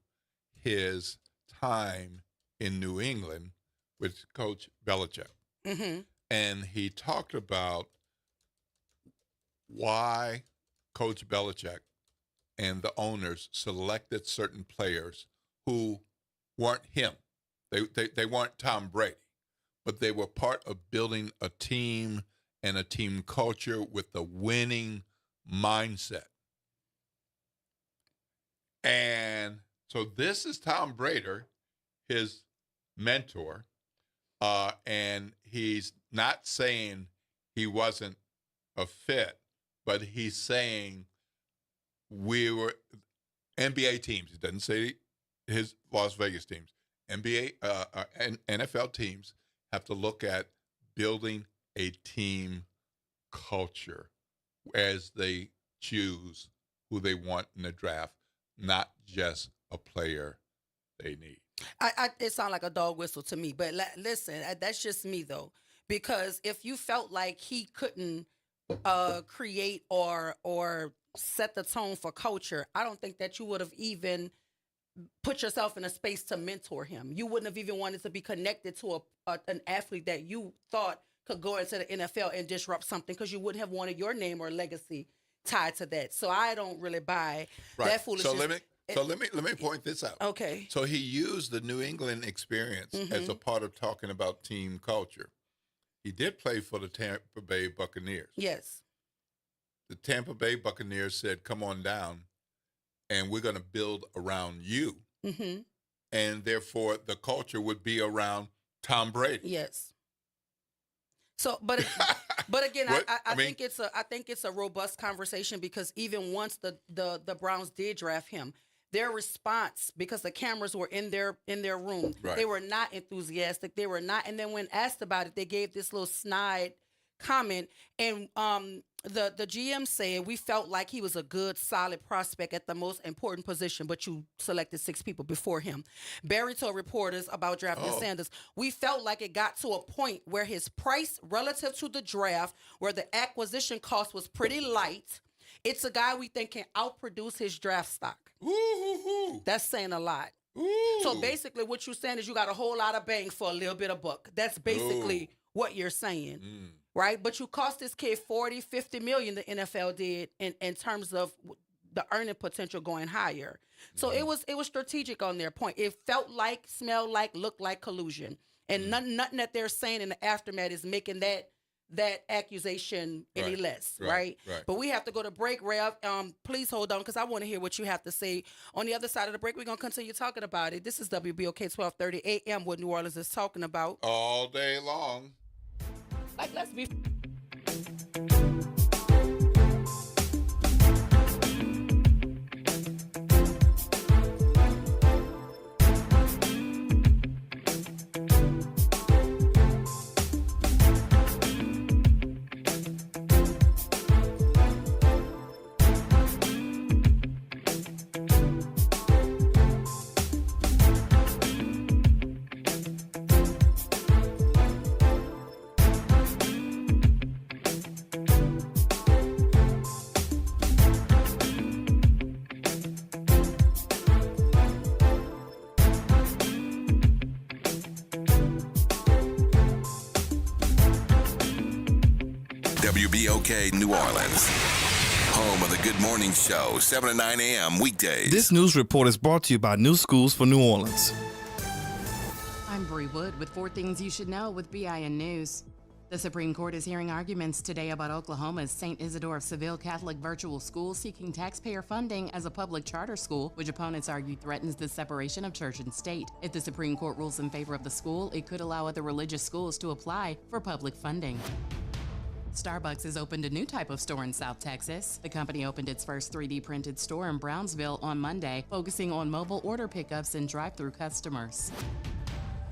his time in New England with Coach Belichick. And he talked about why Coach Belichick and the owners selected certain players who weren't him. They weren't Tom Brady, but they were part of building a team and a team culture with the winning mindset. And so this is Tom Brady, his mentor, and he's not saying he wasn't a fit, but he's saying we were NBA teams. He doesn't say his Las Vegas teams. NBA and NFL teams have to look at building a team culture as they choose who they want in the draft, not just a player they need. It sounds like a dog whistle to me, but listen, that's just me though, because if you felt like he couldn't create or set the tone for culture, I don't think that you would have even put yourself in a space to mentor him. You wouldn't have even wanted to be connected to an athlete that you thought could go into the NFL and disrupt something, because you wouldn't have wanted your name or legacy tied to that. So I don't really buy that foolishness. So let me point this out. Okay. So he used the New England experience as a part of talking about team culture. He did play for the Tampa Bay Buccaneers. Yes. The Tampa Bay Buccaneers said, "Come on down, and we're going to build around you." And therefore, the culture would be around Tom Brady. Yes. So, but again, I think it's a robust conversation, because even once the Browns did draft him, their response, because the cameras were in their room, they were not enthusiastic. They were not. And then when asked about it, they gave this little snide comment. And the GM said, "We felt like he was a good, solid prospect at the most important position, but you selected 6 people before him." Barry told reporters about drafting Sanders, "We felt like it got to a point where his price relative to the draft, where the acquisition cost was pretty light. It's a guy we think can outproduce his draft stock." Ooh. That's saying a lot. Ooh. So basically what you're saying is you got a whole lot of bang for a little bit of buck. That's basically what you're saying. Right? But you cost this kid 40, 50 million, the NFL did, in terms of the earning potential going higher. So it was strategic on their point. It felt like, smelled like, looked like collusion. And nothing that they're saying in the aftermath is making that accusation any less, right? But we have to go to break, Rev. Please hold on, because I want to hear what you have to say. On the other side of the break, we're going to continue talking about it. This is WBOK 1230 AM, what New Orleans is talking about. All day long. Like, let's be... WBOK New Orleans. Home of the Good Morning Show, 7 to 9 a.m. weekdays. This news report is brought to you by New Schools for New Orleans. I'm Bree Wood with 4 things you should know with BIN News. The Supreme Court is hearing arguments today about Oklahoma's St. Isidore of Seville Catholic Virtual School seeking taxpayer funding as a public charter school, which opponents argue threatens the separation of church and state. If the Supreme Court rules in favor of the school, it could allow other religious schools to apply for public funding. Starbucks has opened a new type of store in South Texas. The company opened its first 3D printed store in Brownsville on Monday, focusing on mobile order pickups and drive-through customers.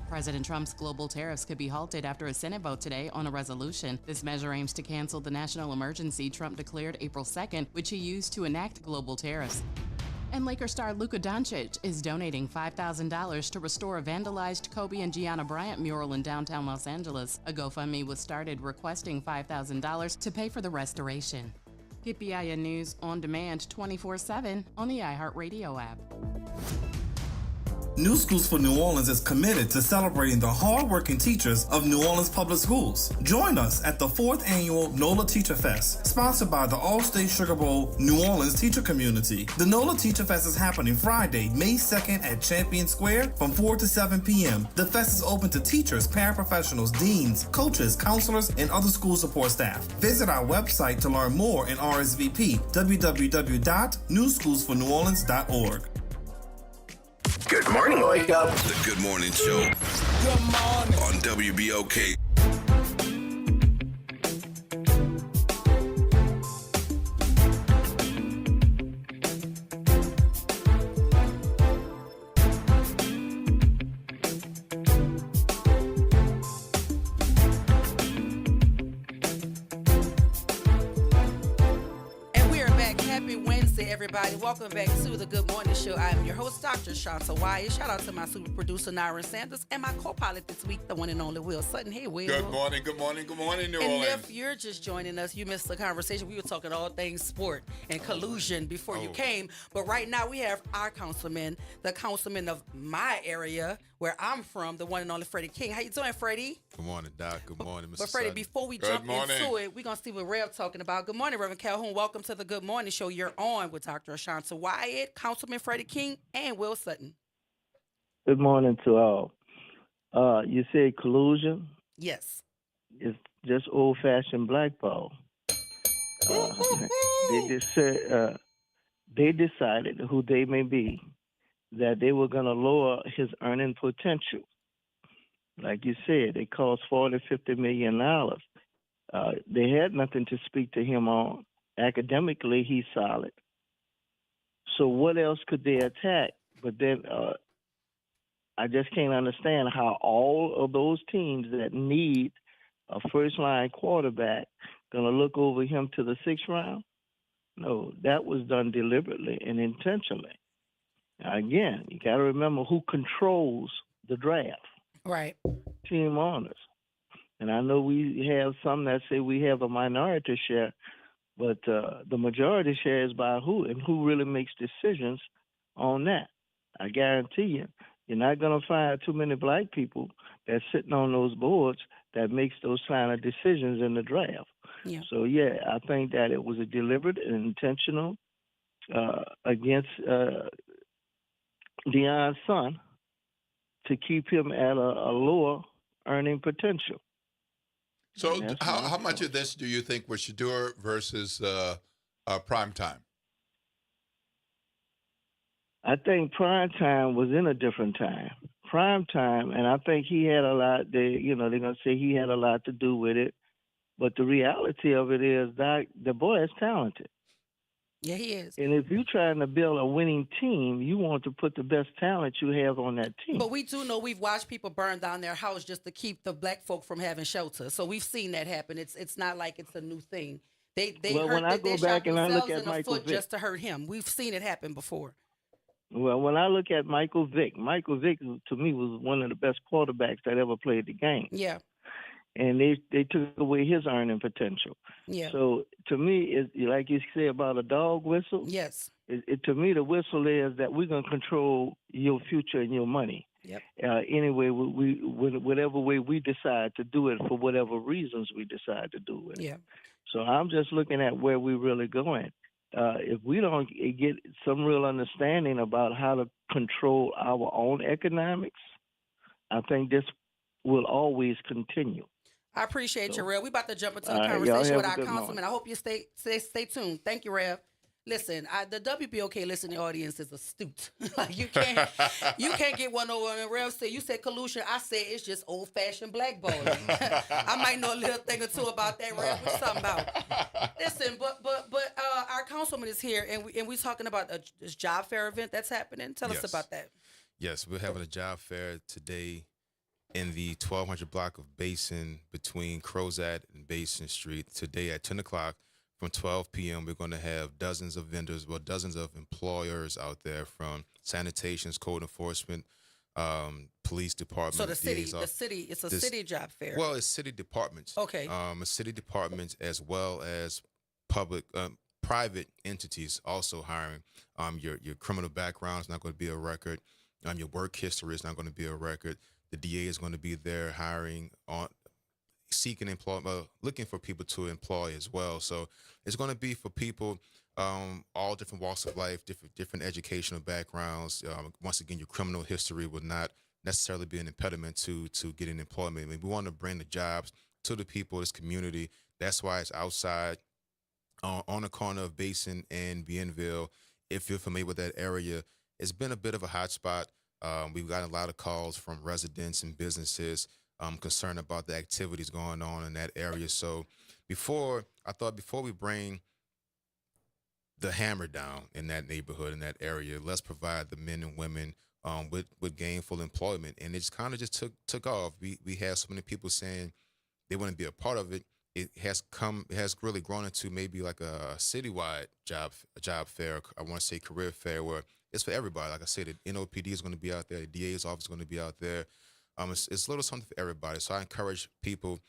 President Trump's global tariffs could be halted after a Senate vote today on a resolution. This measure aims to cancel the national emergency Trump declared April 2nd, which he used to enact global tariffs. And Laker star Luka Doncic is donating $5,000 to restore a vandalized Kobe and Gianna Bryant mural in downtown Los Angeles. A GoFundMe was started requesting $5,000 to pay for the restoration. Get BIN News on demand 24/7 on the iHeartRadio app. New Schools for New Orleans is committed to celebrating the hardworking teachers of New Orleans Public Schools. Join us at the 4th annual NOLA Teacher Fest, sponsored by the All-State Sugar Bowl New Orleans teacher community. The NOLA Teacher Fest is happening Friday, May 2nd at Champion Square from 4 to 7 p.m. The fest is open to teachers, paraprofessionals, deans, coaches, counselors, and other school support staff. Visit our website to learn more and RSVP, www.newschoolsforneworleans.org. Good morning, Wake Up. The Good Morning Show. Good morning. On WBOK. Everybody, welcome back to the Good Morning Show. I am your host, Dr. Shanta Wyatt. Shout out to my super producer, Nyron Sanders, and my co-pilot this week, the one and only Will Sutton. Hey, Will. Good morning, good morning, good morning, New Orleans. And if you're just joining us, you missed the conversation. We were talking all things sport and collusion before you came. But right now, we have our councilman, the councilman of my area, where I'm from, the one and only Freddie King. How you doing, Freddie? Good morning, Doc. Good morning, Mr. But Freddie, Sutton. before we jump into it, we're going to see what Rev talking about. Good morning, Reverend Calhoun. Welcome to the Good Morning Show. You're on with Dr. Ashanta Wyatt, Councilman Freddie King, and Will Sutton. Good morning to all. You said collusion? Yes. It's just old-fashioned blackball. They decided, who they may be, that they were going to lower his earning potential. Like you said, it cost $40-50 million. They had nothing to speak to him on. Academically, he's solid. So what else could they attack? But then I just can't understand how all of those teams that need a first-line quarterback going to look over him to the 6th round. No, that was done deliberately and intentionally. Now, again, you got to remember who controls the draft. Right. Team owners. And I know we have some that say we have a minority share, but the majority share is by who, and who really makes decisions on that. I guarantee you, you're not going to find too many black people that's sitting on those boards that makes those kind of decisions in the draft. Yeah. So, yeah, I think that it was a deliberate and intentional against Deion's son to keep him at a lower earning potential. So how much of this do you think was Shedeur versus prime time? I think prime time was in a different time. Prime time, and I think he had a lot. They're going to say he had a lot to do with it. But the reality of it is that the boy is talented. Yeah, he is. And if you're trying to build a winning team, you want to put the best talent you have on that team. But we do know we've watched people burn down their house just to keep the black folk from having shelter. So we've seen that happen. It's not like it's a new thing. They when I go back and I look at Michael Vick, just to hurt him. We've seen it happen before. Well, when I look at Michael Vick to me was one of the best quarterbacks that ever played the game. Yeah. And they took away his earning potential. Yeah. So to me, it's like you say about a dog whistle. Yes. To me, the whistle is that we're gonna control your future and your money. Yep. Anyway, whatever way we decide to do it for whatever reasons we decide to do it. Yeah. So I'm just looking at where we're really going. If we don't get some real understanding about how to control our own economics, I think this will always continue. I appreciate you, Rev. We about to jump into a All right, y'all conversation with have a our good councilman. morning. I hope you stay tuned. Thank you, Rev. Listen, the WBOK listening audience is astute. Like you can't get one over. And Rev said, you said collusion. I said it's just old fashioned blackballing. I might know a little thing or two about that, Rev. What you talking about? Listen, but our councilman is here, and we talking about this job fair event that's happening. Tell us about that. Yes, we're having a job fair today in the 1200 block of Basin between Crozat and Basin Street. Today at 10 o'clock from 12 p.m., we're going to have dozens of vendors, dozens of employers out there from sanitations, code enforcement, police department. So it's a city job fair. Well, it's city departments. Okay. City departments as well as private entities also hiring. Your criminal background is not going to be a record. Your work history is not going to be a record. The DA is going to be there hiring, seeking employment, looking for people to employ as well. So it's going to be for people, all different walks of life, different educational backgrounds. Once again, your criminal history will not necessarily be an impediment to getting employment. I mean, we want to bring the jobs to the people of this community. That's why it's outside on the corner of Basin and Bienville. If you're familiar with that area, it's been a bit of a hot spot. We've gotten a lot of calls from residents and businesses concerned about the activities going on in that area. So before we bring the hammer down in that neighborhood, in that area, let's provide the men and women with gainful employment. And it's kind of just took off. We have so many people saying they want to be a part of it. It has really grown into maybe like a citywide job fair. I want to say career fair where it's for everybody. Like I said, the NOPD is going to be out there. The DA's office is going to be out there. It's a little something for everybody. So I encourage people,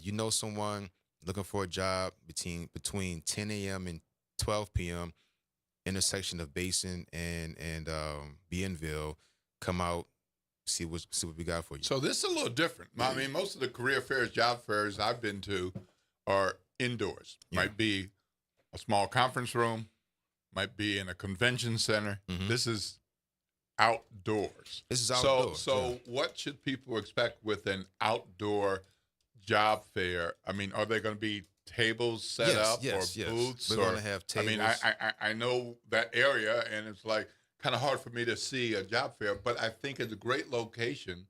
you know someone looking for a job between 10 a.m. and 12 p.m., intersection of Basin and Bienville, come out, see what we got for you. So this is a little different. I mean, most of the career fairs, job fairs I've been to are indoors. Yeah. Might be a small conference room, might be in a convention center. Mm-hmm. This is outdoors. This is outdoors. So what should people expect with an outdoor job fair? I mean, are there going to be tables set up or booths? We're going to have tables. I mean, I know that area, and it's like kind of hard for me to see a job fair, but I think it's a great location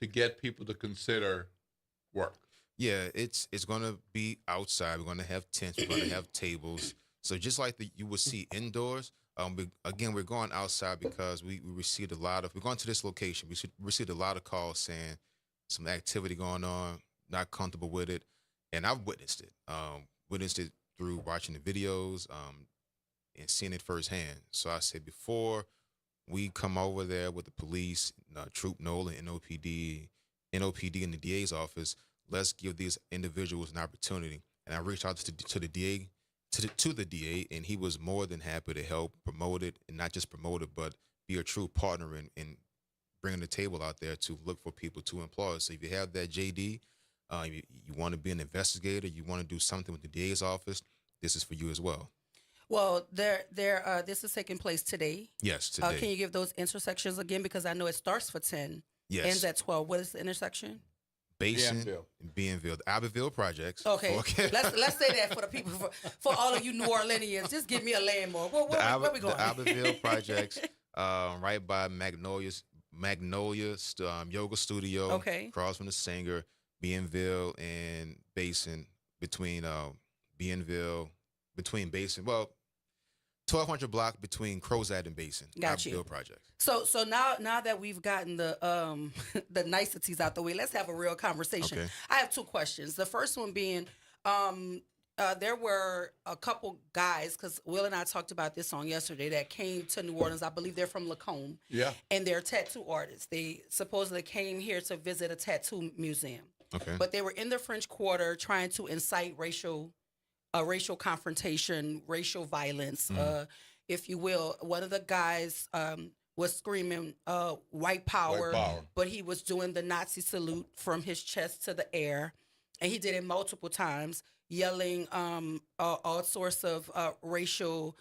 to get people to consider work. Yeah, it's going to be outside. We're going to have tents. We're going to have tables. So just like you would see indoors, we're going outside because we received we're going to this location. We received a lot of calls saying some activity going on, not comfortable with it. And I've witnessed it through watching the videos and seeing it firsthand. So I said, before we come over there with the police, Troop Nolan, NOPD and the DA's office, let's give these individuals an opportunity. And I reached out to the DA, to the DA, and he was more than happy to help promote it, and not just promote it, but be a true partner in bringing the table out there to look for people to employ. So if you have that JD, you want to be an investigator, you want to do something with the DA's office, this is for you as well. Well, this is taking place today. Yes, today. Can you give those intersections again? Because I know it starts for 10, ends at 12. What is the intersection? Basin, Bienville, the Abbeville projects. Okay, let's say that for the people, for all of you New Orleanians, just give me a landmark. Where we going? The Abbeville projects, right by Magnolia Yoga Studio. Okay, across from the Singer, Bienville and Basin, between Basin. Well, 1200 block between Crozat and Basin. Got you. Abbeville projects. So now that we've gotten the the niceties out the way, let's have a real conversation. Okay. I have two questions. The first one being, there were a couple guys, because Will and I talked about this on yesterday, that came to New Orleans. I believe they're from Lacombe. Yeah. And they're tattoo artists. They supposedly came here to visit a tattoo museum. Okay. But they were in the French Quarter trying to incite racial confrontation, racial violence, if you will. One of the guys was screaming white power, but he was doing the Nazi salute from his chest to the air, and he did it multiple times. yelling all sorts of racial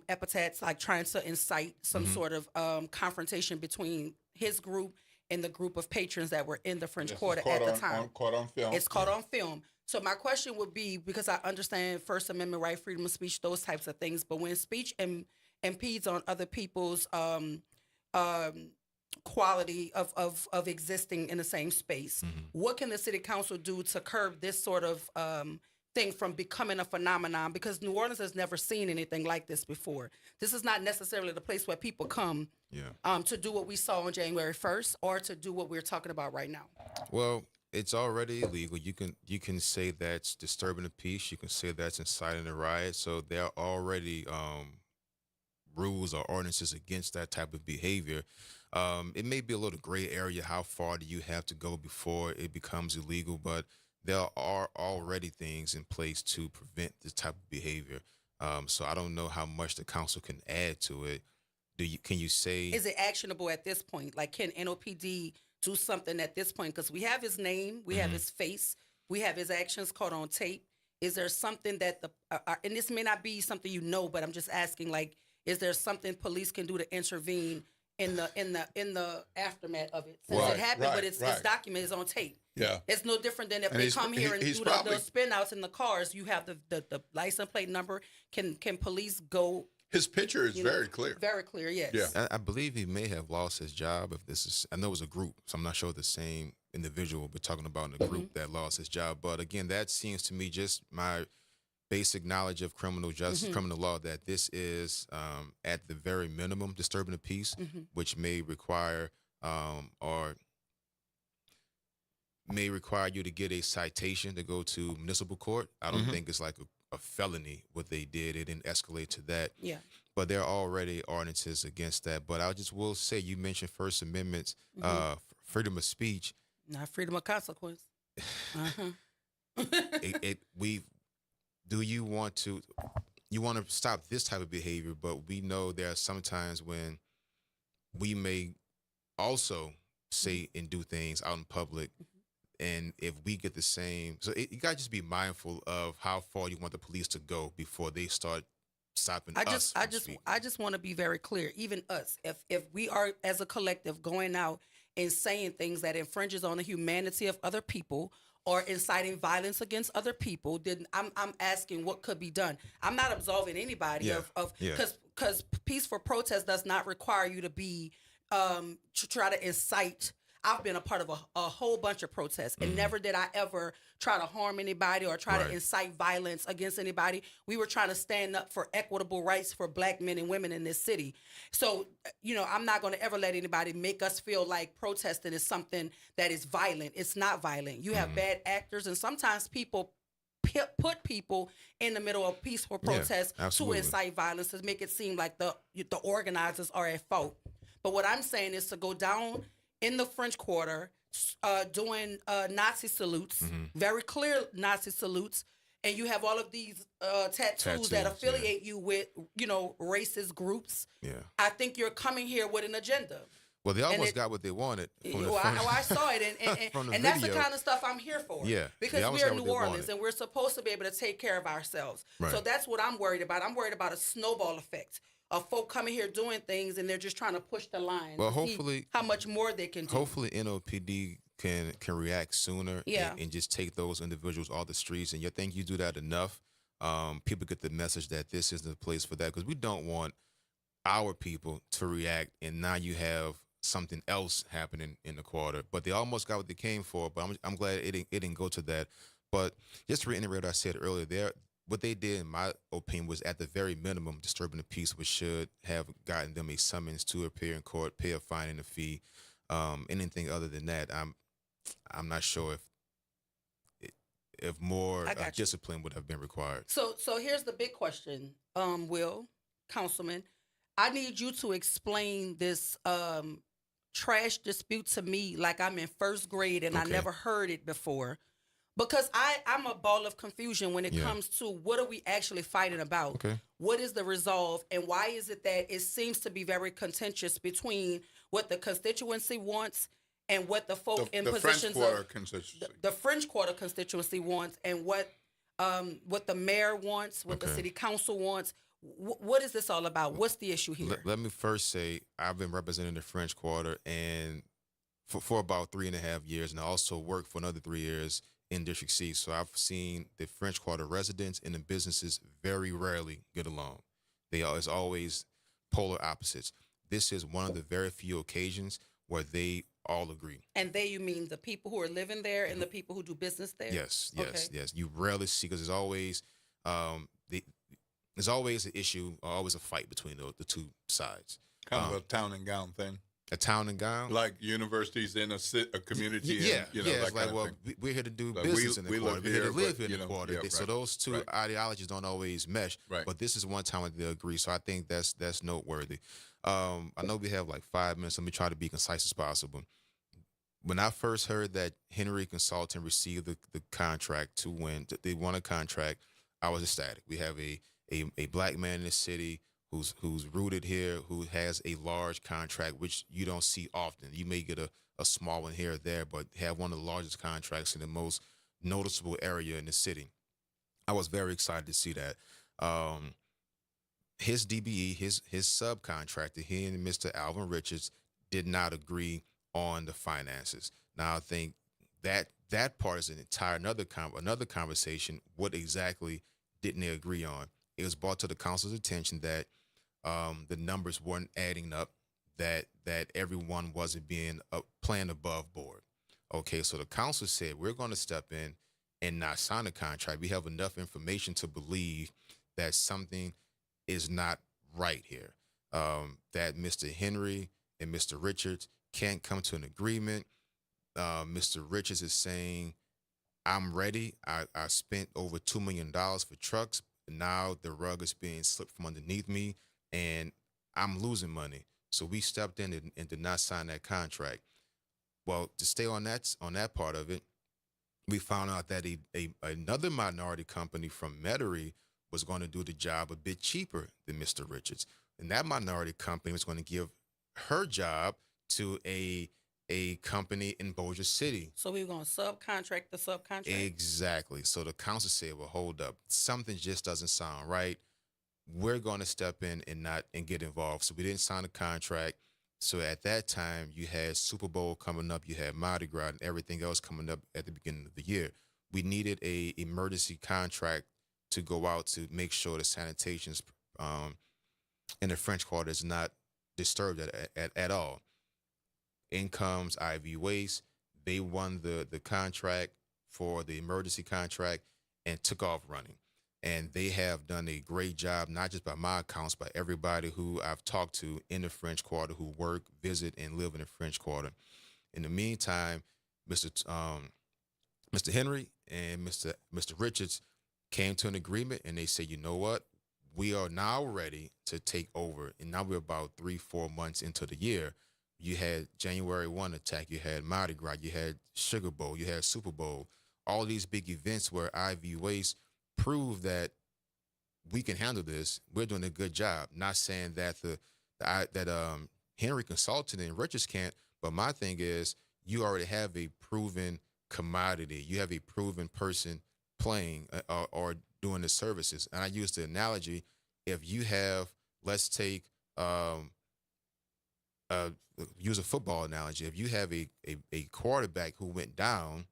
epithets, like trying to incite some sort of confrontation between his group and the group of patrons that were in the French Quarter at the time. Caught on film. It's caught on film. So my question would be, because I understand First Amendment right, freedom of speech, those types of things, but when speech impedes on other people's quality of existing in the same space, what can the city council do to curb this sort of thing from becoming a phenomenon? Because New Orleans has never seen anything like this before. This is not necessarily the place where people come to do what we saw on January 1st or to do what we're talking about right now. Well, it's already illegal. You can say that's disturbing the peace. You can say that's inciting a riot. So there are already rules or ordinances against that type of behavior. It may be a little gray area. How far do you have to go before it becomes illegal? But there are already things in place to prevent this type of behavior. So I don't know how much the council can add to it. Can you say? Is it actionable at this point? Like, can NOPD do something at this point? Because we have his name, we have his face, we have his actions caught on tape. Is there something that and this may not be something you know, but I'm just asking, like, is there something police can do to intervene in the aftermath of it? Since it happened, but it's documented, it's on tape. Yeah. It's no different than if they come here and do the spin outs in the cars. You have the license plate number. Can police go? His picture is very clear. Very clear, yes. Yeah. I believe he may have lost his job. If this is, I know it was a group, so I'm not sure the same individual we're talking about in the group that lost his job. But again, that seems to me just my basic knowledge of criminal justice, criminal law, that this is at the very minimum disturbing the peace, which may require or may require you to get a citation to go to municipal court. I don't think it's like a felony what they did. It didn't escalate to that. Yeah. But there are already ordinances against that. But I just will say, you mentioned First Amendment, freedom of speech. Not freedom of consequence. Do you want to stop this type of behavior? But we know there are some times when we may also say and do things out in public. And if we get the same, so you gotta just be mindful of how far you want the police to go before they start stopping us. I just want to be very clear. Even us, if we are as a collective going out and saying things that infringes on the humanity of other people or inciting violence against other people, then I'm asking what could be done. I'm not absolving anybody because peaceful protest does not require you to be to try to incite. I've been a part of a whole bunch of protests, and never did I ever try to harm anybody or try to incite violence against anybody. We were trying to stand up for equitable rights for Black men and women in this city. So, I'm not going to ever let anybody make us feel like protesting is something that is violent. It's not violent. You have bad actors, and sometimes people put people in the middle of peaceful protests to incite violence, to make it seem like the organizers are at fault. But what I'm saying is to go down in the French Quarter, doing Nazi salutes, very clear Nazi salutes, and you have all of these tattoos that affiliate you with, racist groups. Yeah. I think you're coming here with an agenda. Well, they almost got what they wanted. I saw it, and that's the kind of stuff I'm here for. Yeah. Because we're New Orleans, and we're supposed to be able to take care of ourselves. Right. So that's what I'm worried about. I'm worried about a snowball effect of folk coming here doing things, and they're just trying to push the line. Well, to hopefully, see how much more they can do. Hopefully, NOPD can react sooner and just take those individuals off the streets. And you think you do that enough, people get the message that this isn't the place for that, because we don't want our people to react, and now you have something else happening in the quarter. But they almost got what they came for. But I'm glad it didn't go to that. But just to reiterate what I said earlier, what they did, in my opinion, was at the very minimum disturbing the peace, which should have gotten them a summons to appear in court, pay a fine and a fee. Anything other than that, I'm not sure if more discipline would have been required. So here's the big question, Will, Councilman. I need you to explain this trash dispute to me like I'm in first grade and I never heard it before. Because I'm a ball of confusion when it comes to what are we actually fighting about? Okay. What is the resolve? And why is it that it seems to be very contentious between what the constituency wants and what the folk in positions French Quarter constituency. The French Quarter constituency wants and what what the mayor wants, what the Okay. city council wants. What is this all about? What's the issue here? Let me first say I've been representing the French Quarter and for about 3.5 years, and I also worked for another 3 years in District C. So I've seen the French Quarter residents and the businesses very rarely get along. It's always polar opposites. This is one of the very few occasions where they all agree. And you mean the people who are living there and the people who do business there? Yes. Okay. You rarely see, because there's always there's always an issue, or always a fight between the two sides. Kind of a town and gown thing. A town and gown, like universities in a community. Yeah, and, it's that like, kind of well, thing. we're here to do Like, business in the quarter. We're here to live but, in the quarter. yeah, So right, those two right. ideologies don't always mesh. Right. But this is one time when they agree. So I think that's noteworthy. I know we have like 5 minutes. Let me try to be concise as possible. When I first heard that Henry Consulting received the contract to win, they won a contract, I was ecstatic. We have a black man in the city who's rooted here, who has a large contract, which you don't see often. You may get a small one here or there, but have one of the largest contracts in the most noticeable area in the city. I was very excited to see that. His DBE, his subcontractor, he and Mr. Alvin Richards did not agree on the finances. Now I think that part is an entire another conversation. What exactly didn't they agree on? It was brought to the council's attention that the numbers weren't adding up, that everyone wasn't being playing above board. Okay, so the council said, we're going to step in and not sign a contract. We have enough information to believe that something is not right here, that Mr. Henry and Mr. Richards can't come to an agreement. Mr. Richards is saying, I'm ready. I spent over $2 million for trucks. Now the rug is being slipped from underneath me, and I'm losing money. So we stepped in and did not sign that contract. Well, to stay on that part of it, we found out that another minority company from Metairie was going to do the job a bit cheaper than Mr. Richards. And that minority company was going to give her job to a company in Bossier City. So we were going to subcontract the subcontract? Exactly. So the council said, well, hold up. Something just doesn't sound right. We're going to step in and get involved. So we didn't sign a contract. So at that time, you had Super Bowl coming up, you had Mardi Gras, and everything else coming up at the beginning of the year. We needed a emergency contract to go out to make sure the sanitation in the French Quarter is not disturbed at all. In comes IV Waste. They won the contract for the emergency contract and took off running. And they have done a great job, not just by my accounts, but everybody who I've talked to in the French Quarter who work, visit, and live in the French Quarter. In the meantime, Mr. Henry and Mr. Richards came to an agreement, and they said, you know what? We are now ready to take over. And now we're about 3-4 months into the year. You had January 1 attack, you had Mardi Gras, you had Sugar Bowl, you had Super Bowl, all these big events where IV Waste proved that we can handle this. We're doing a good job. Not saying that Henry Consulting and Richards can't, but my thing is you already have a proven commodity. You have a proven person playing or doing the services. And I use the analogy, if you have, let's take, use a football analogy. If you have a quarterback who went down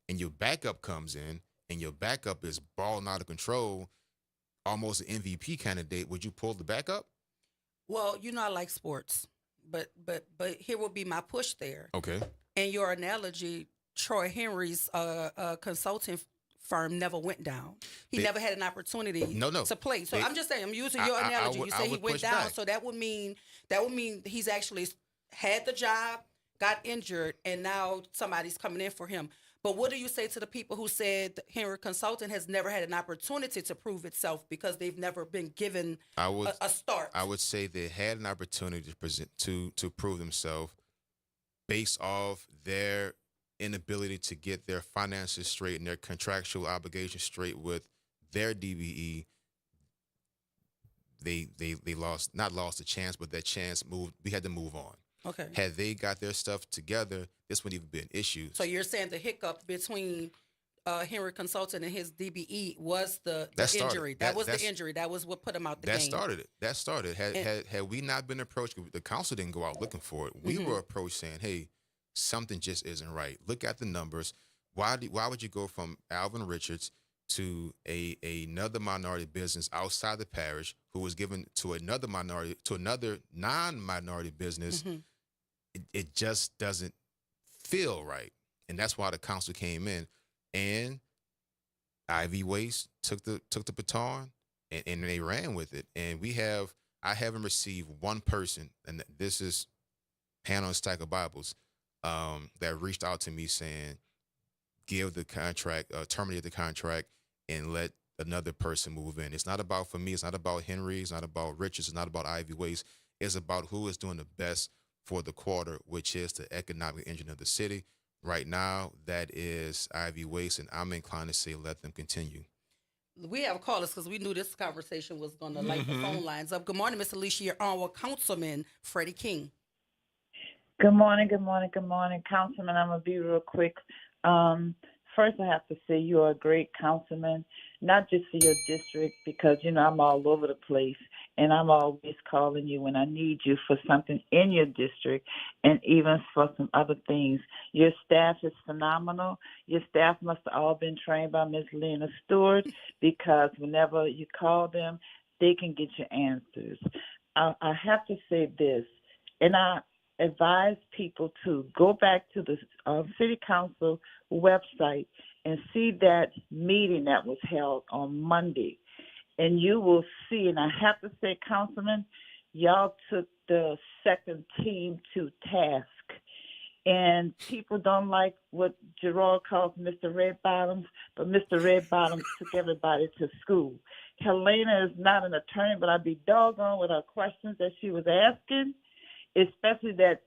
and your backup comes in and your backup is balling out of control, almost an MVP candidate, would you pull the backup? Well, I like sports, but here will be my push there. Okay. In your analogy, Troy Henry's consulting firm never went down. He never had an opportunity to play. So I'm just saying, I'm using your analogy. You say he went down, so that would mean he's actually had the job, got injured, and now somebody's coming in for him. But what do you say to the people who said Henry Consulting has never had an opportunity to prove itself because they've never been given a start? I would say they had an opportunity to prove themselves based off their inability to get their finances straight and their contractual obligations straight with their DBE. They not lost a chance, but that chance moved. We had to move on. Okay. Had they got their stuff together, this wouldn't even be an issue. So you're saying the hiccup between Henry Consultant and his DBE was the That started. injury. That was the injury. That was what put him out the game. That started. Had we not been approached, the council didn't go out looking for it. We were approached saying, "Hey, something just isn't right. Look at the numbers. Why would you go from Alvin Richards to another minority business outside the parish who was given to another non-minority business?" It just doesn't feel right, and that's why the council came in, and Ivy Waste took the baton and they ran with it. And I haven't received one person, and this is hand on a stack of Bibles, that reached out to me saying, give the contract, terminate the contract, and let another person move in. It's not about, for me, it's not about Henry, it's not about Richards, it's not about Ivy Waste. It's about who is doing the best for the quarter, which is the economic engine of the city. Right now, that is Ivy Waste, and I'm inclined to say let them continue. We have callers because we knew this conversation was going to light the phone lines up. Good morning, Miss Alicia. You're on with Councilman Freddie King. Good morning, Councilman. I'm going to be real quick. First, I have to say you are a great councilman, not just for your district, because, I'm all over the place, and I'm always calling you when I need you for something in your district and even for some other things. Your staff is phenomenal. Your staff must have all been trained by Ms. Lena Stewart, because whenever you call them, they can get your answers. I have to say this, and I advise people to go back to the City Council website and see that meeting that was held on Monday. And you will see, and I have to say, Councilman, y'all took the second team to task. And people don't like what Gerard calls Mr. Red Bottoms, but Mr. Red Bottoms took everybody to school. Helena is not an attorney, but I'd be doggone with her questions that she was asking, especially that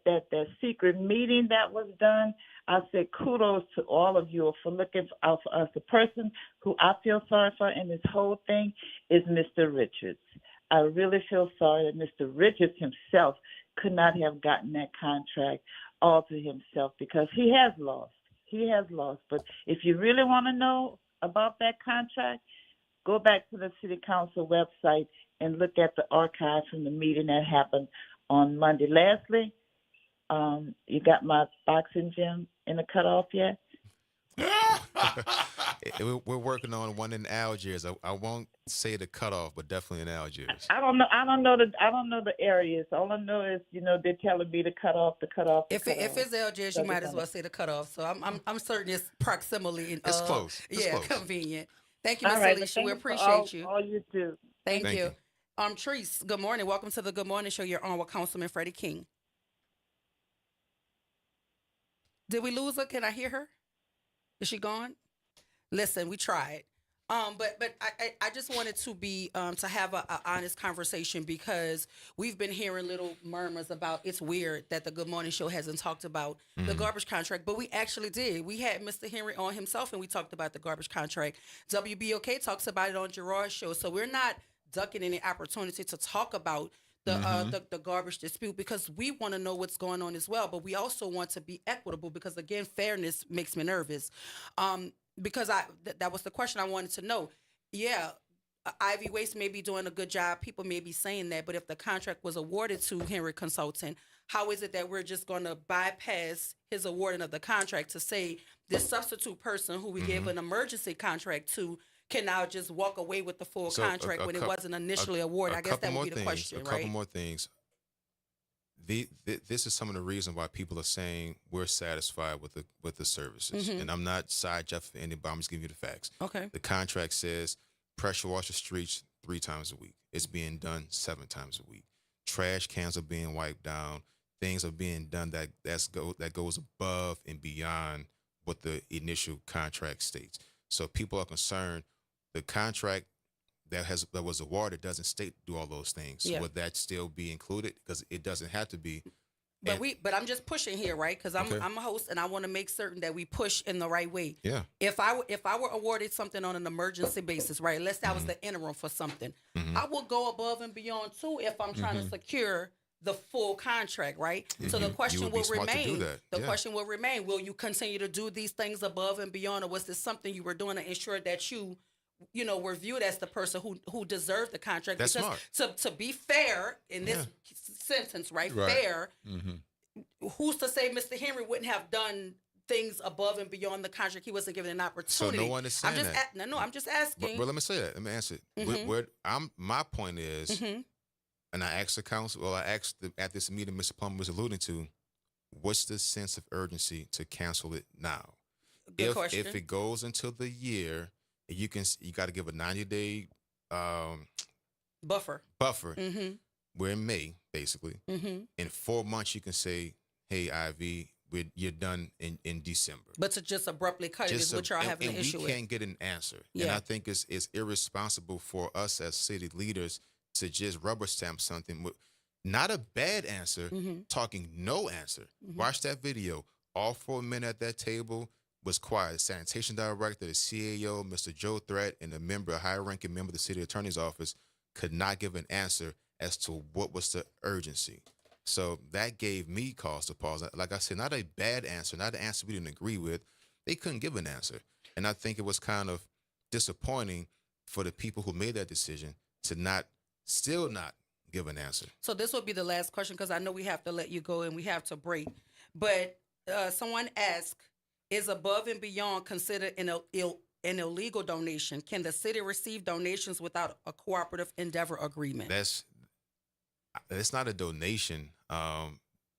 secret meeting that was done. I say kudos to all of you for looking out for us. The person who I feel sorry for in this whole thing is Mr. Richards. I really feel sorry that Mr. Richards himself could not have gotten that contract all to himself, because he has lost. He has lost. But if you really want to know about that contract, go back to the City Council website and look at the archive from the meeting that happened on Monday. Lastly, you got my boxing gym in the cutoff yet? We're working on one in Algiers. I won't say the cutoff, but definitely in Algiers. I don't know the areas. All I know is, they're telling me the cutoff. If it's Algiers, you might as well say the cutoff. So I'm certain it's proximity. It's close. It's close. Convenient. Thank you, Miss Alicia. We appreciate you. All you do. Thank you. Treese, good morning. Welcome to the Good Morning Show. You're on with Councilman Freddie King. Did we lose her? Can I hear her? Is she gone? Listen, we tried. But I just wanted to be to have an honest conversation, because we've been hearing little murmurs about it's weird that the Good Morning Show hasn't talked about the garbage contract, but we actually did. We had Mr. Henry on himself, and we talked about the garbage contract. WBOK talks about it on Gerard's show, so we're not ducking any opportunity to talk about the garbage dispute, because we want to know what's going on as well, but we also want to be equitable, because again, fairness makes me nervous. Because that was the question I wanted to know. Yeah, Ivy Waste may be doing a good job. People may be saying that, but if the contract was awarded to Henry Consultant, how is it that we're just going to bypass his awarding of the contract to say this substitute person who we gave an emergency contract to can now just walk away with the full contract when it wasn't initially awarded? I guess that would be the question, right? A couple more things. This is some of the reason why people are saying we're satisfied with the services. And I'm not side Jeff anybody. I'm just giving you the facts. Okay. The contract says pressure wash the streets 3 times a week. It's being done 7 times a week. Trash cans are being wiped down. Things are being done that goes above and beyond what the initial contract states. So people are concerned. The contract that was awarded doesn't state do all those things. Yeah. Would that still be included? Because it doesn't have to be. But I'm just pushing here, right? Because I'm a host, and I want to make certain that we push in the right way. Yeah. If I were awarded something on an emergency basis, right? Let's say I was the interim for something. I will go above and beyond too if I'm trying to secure the full contract, right? So the You question would be will smart to do remain. that. The Yeah. question will remain: will you continue to do these things above and beyond, or was this something you were doing to ensure that you know, were viewed as the person who deserved the contract? That's because to be fair in this sentence, right? Fair. Who's to say Mr. Henry wouldn't have done things above and beyond the contract? He wasn't given an So opportunity. no one is saying that. I'm just asking. But let me say that. Let me answer it. Mhm. My point is, Mhm. and I asked the council, well, I asked at this meeting Mr. Plummer was alluding to, what's the sense of urgency to cancel it now? Good question. If it goes into the year, you got to give a 90-day buffer. Mm-hmm. We're in May, basically. Mm-hmm. In 4 months, you can say, hey, Ivy, you're done in December. But to just abruptly cut it is what y'all having an issue we with. can't get an answer. Yeah. And I think it's irresponsible for us as city leaders to just rubber stamp something with not a bad answer, talking no answer. Watch that video. All 4 men at that table was quiet. The sanitation director, the CAO, Mr. Joe Threat, and a high-ranking member of the city attorney's office could not give an answer as to what was the urgency. So that gave me cause to pause. Like I said, not a bad answer, not an answer we didn't agree with. They couldn't give an answer. And I think it was kind of disappointing for the people who made that decision to still not give an answer. So this will be the last question because I know we have to let you go and we have to break. But someone asked, is above and beyond considered an illegal donation? Can the city receive donations without a cooperative endeavor agreement? It's not a donation.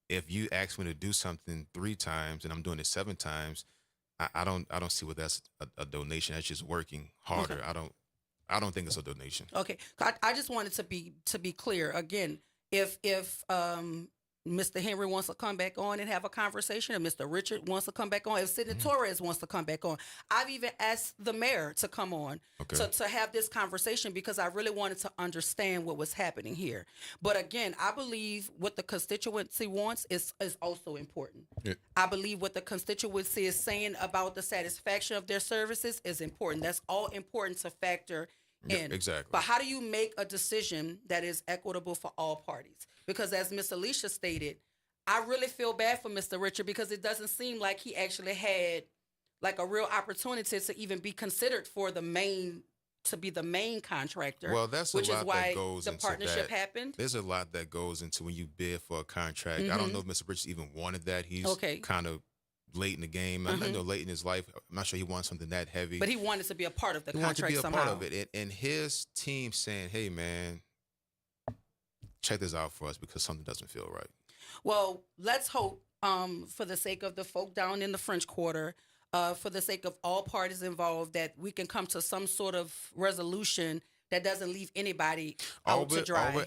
If you ask me to do something 3 times and I'm doing it 7 times, I don't see what that's a donation. That's just working harder. Okay. I don't think it's a donation. Okay, I just wanted to be clear again. If Mr. Henry wants to come back on and have a conversation, and Mr. Richard wants to come back on, if Sidney Torres wants to come back on, I've even asked the mayor to come on to have this conversation because I really wanted to understand what was happening here. But again, I believe what the constituency wants is also important. Yeah. I believe what the constituency is saying about the satisfaction of their services is important. That's all important to factor in. Yeah, exactly. But how do you make a decision that is equitable for all parties? Because as Miss Alicia stated, I really feel bad for Mr. Richard because it doesn't seem like he actually had like a real opportunity to even be considered for the main contractor. Well, that's which a lot is why that goes the into partnership that. happened. There's a lot that goes into when you bid for a contract. I don't know if Mr. Richard even wanted that. He's kind of late in the game. I know late in his life. I'm not sure he wanted something that heavy. But he wanted to be a part of the he contract wanted to be somehow. a part of it. And his team saying, hey, man, check this out for us because something doesn't feel right. Well, let's hope for the sake of the folk down in the French Quarter, for the sake of all parties involved, that we can come to some sort of resolution that doesn't leave anybody out to dry. All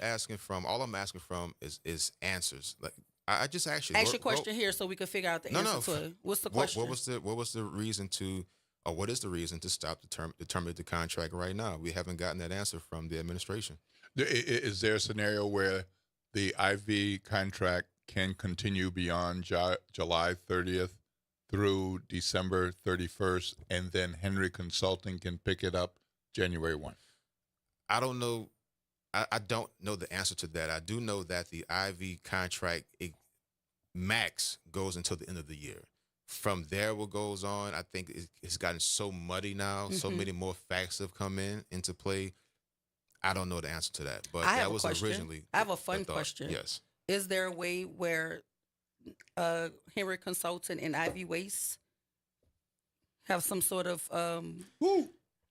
I'm asking from is answers. Like I just actually ask your question here so we can figure out the answer to it. What's the question? What was the reason to, or what is the reason to stop the terminate the contract right now? We haven't gotten that answer from the administration. Is there a scenario where the IV contract can continue beyond July 30th through December 31st, and then Henry Consulting can pick it up January 1? I don't know. I don't know the answer to that. I do know that the IV contract max goes until the end of the year. From there, what goes on, I think it's gotten so muddy now. So many more facts have come into play. I don't know the answer to that, but that was originally. I have a fun question. Yes. Is there a way where Henry Consultant and Ivy Waste have some sort of?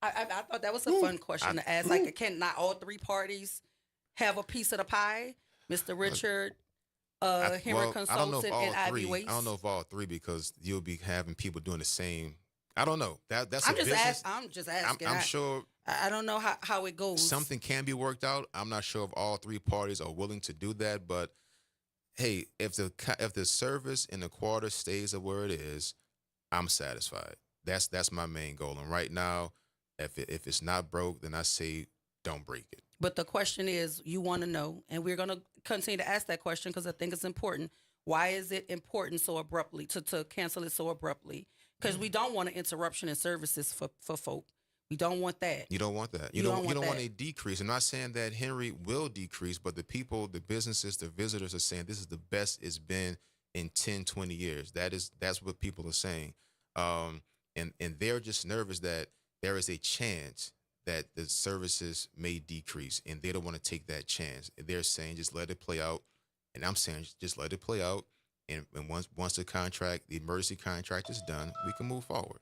I thought that was a fun question to ask. Like, can not all 3 parties have a piece of the pie? Mr. Richard, Henry Consultant, and Ivy Waste. I don't know if all 3 because you'll be having people doing the same. I don't know. That's I'm a just business. I'm just asking. I'm sure. I don't know how it goes. Something can be worked out. I'm not sure if all 3 parties are willing to do that, but hey, if the service in the quarter stays at where it is, I'm satisfied. That's my main goal. And right now, if it's not broke, then I say don't break it. But the question is, you want to know, and we're going to continue to ask that question because I think it's important. Why is it important so abruptly to cancel it so abruptly? Because we don't want an interruption in services for folk. We don't want that. You don't want that. You don't want a decrease. I'm not saying that Henry will decrease, but the people, the businesses, the visitors are saying this is the best it's been in 10, 20 years. That's what people are saying. And they're just nervous that there is a chance that the services may decrease, and they don't want to take that chance. They're saying just let it play out, and I'm saying just let it play out, and once the emergency contract is done, we can move forward.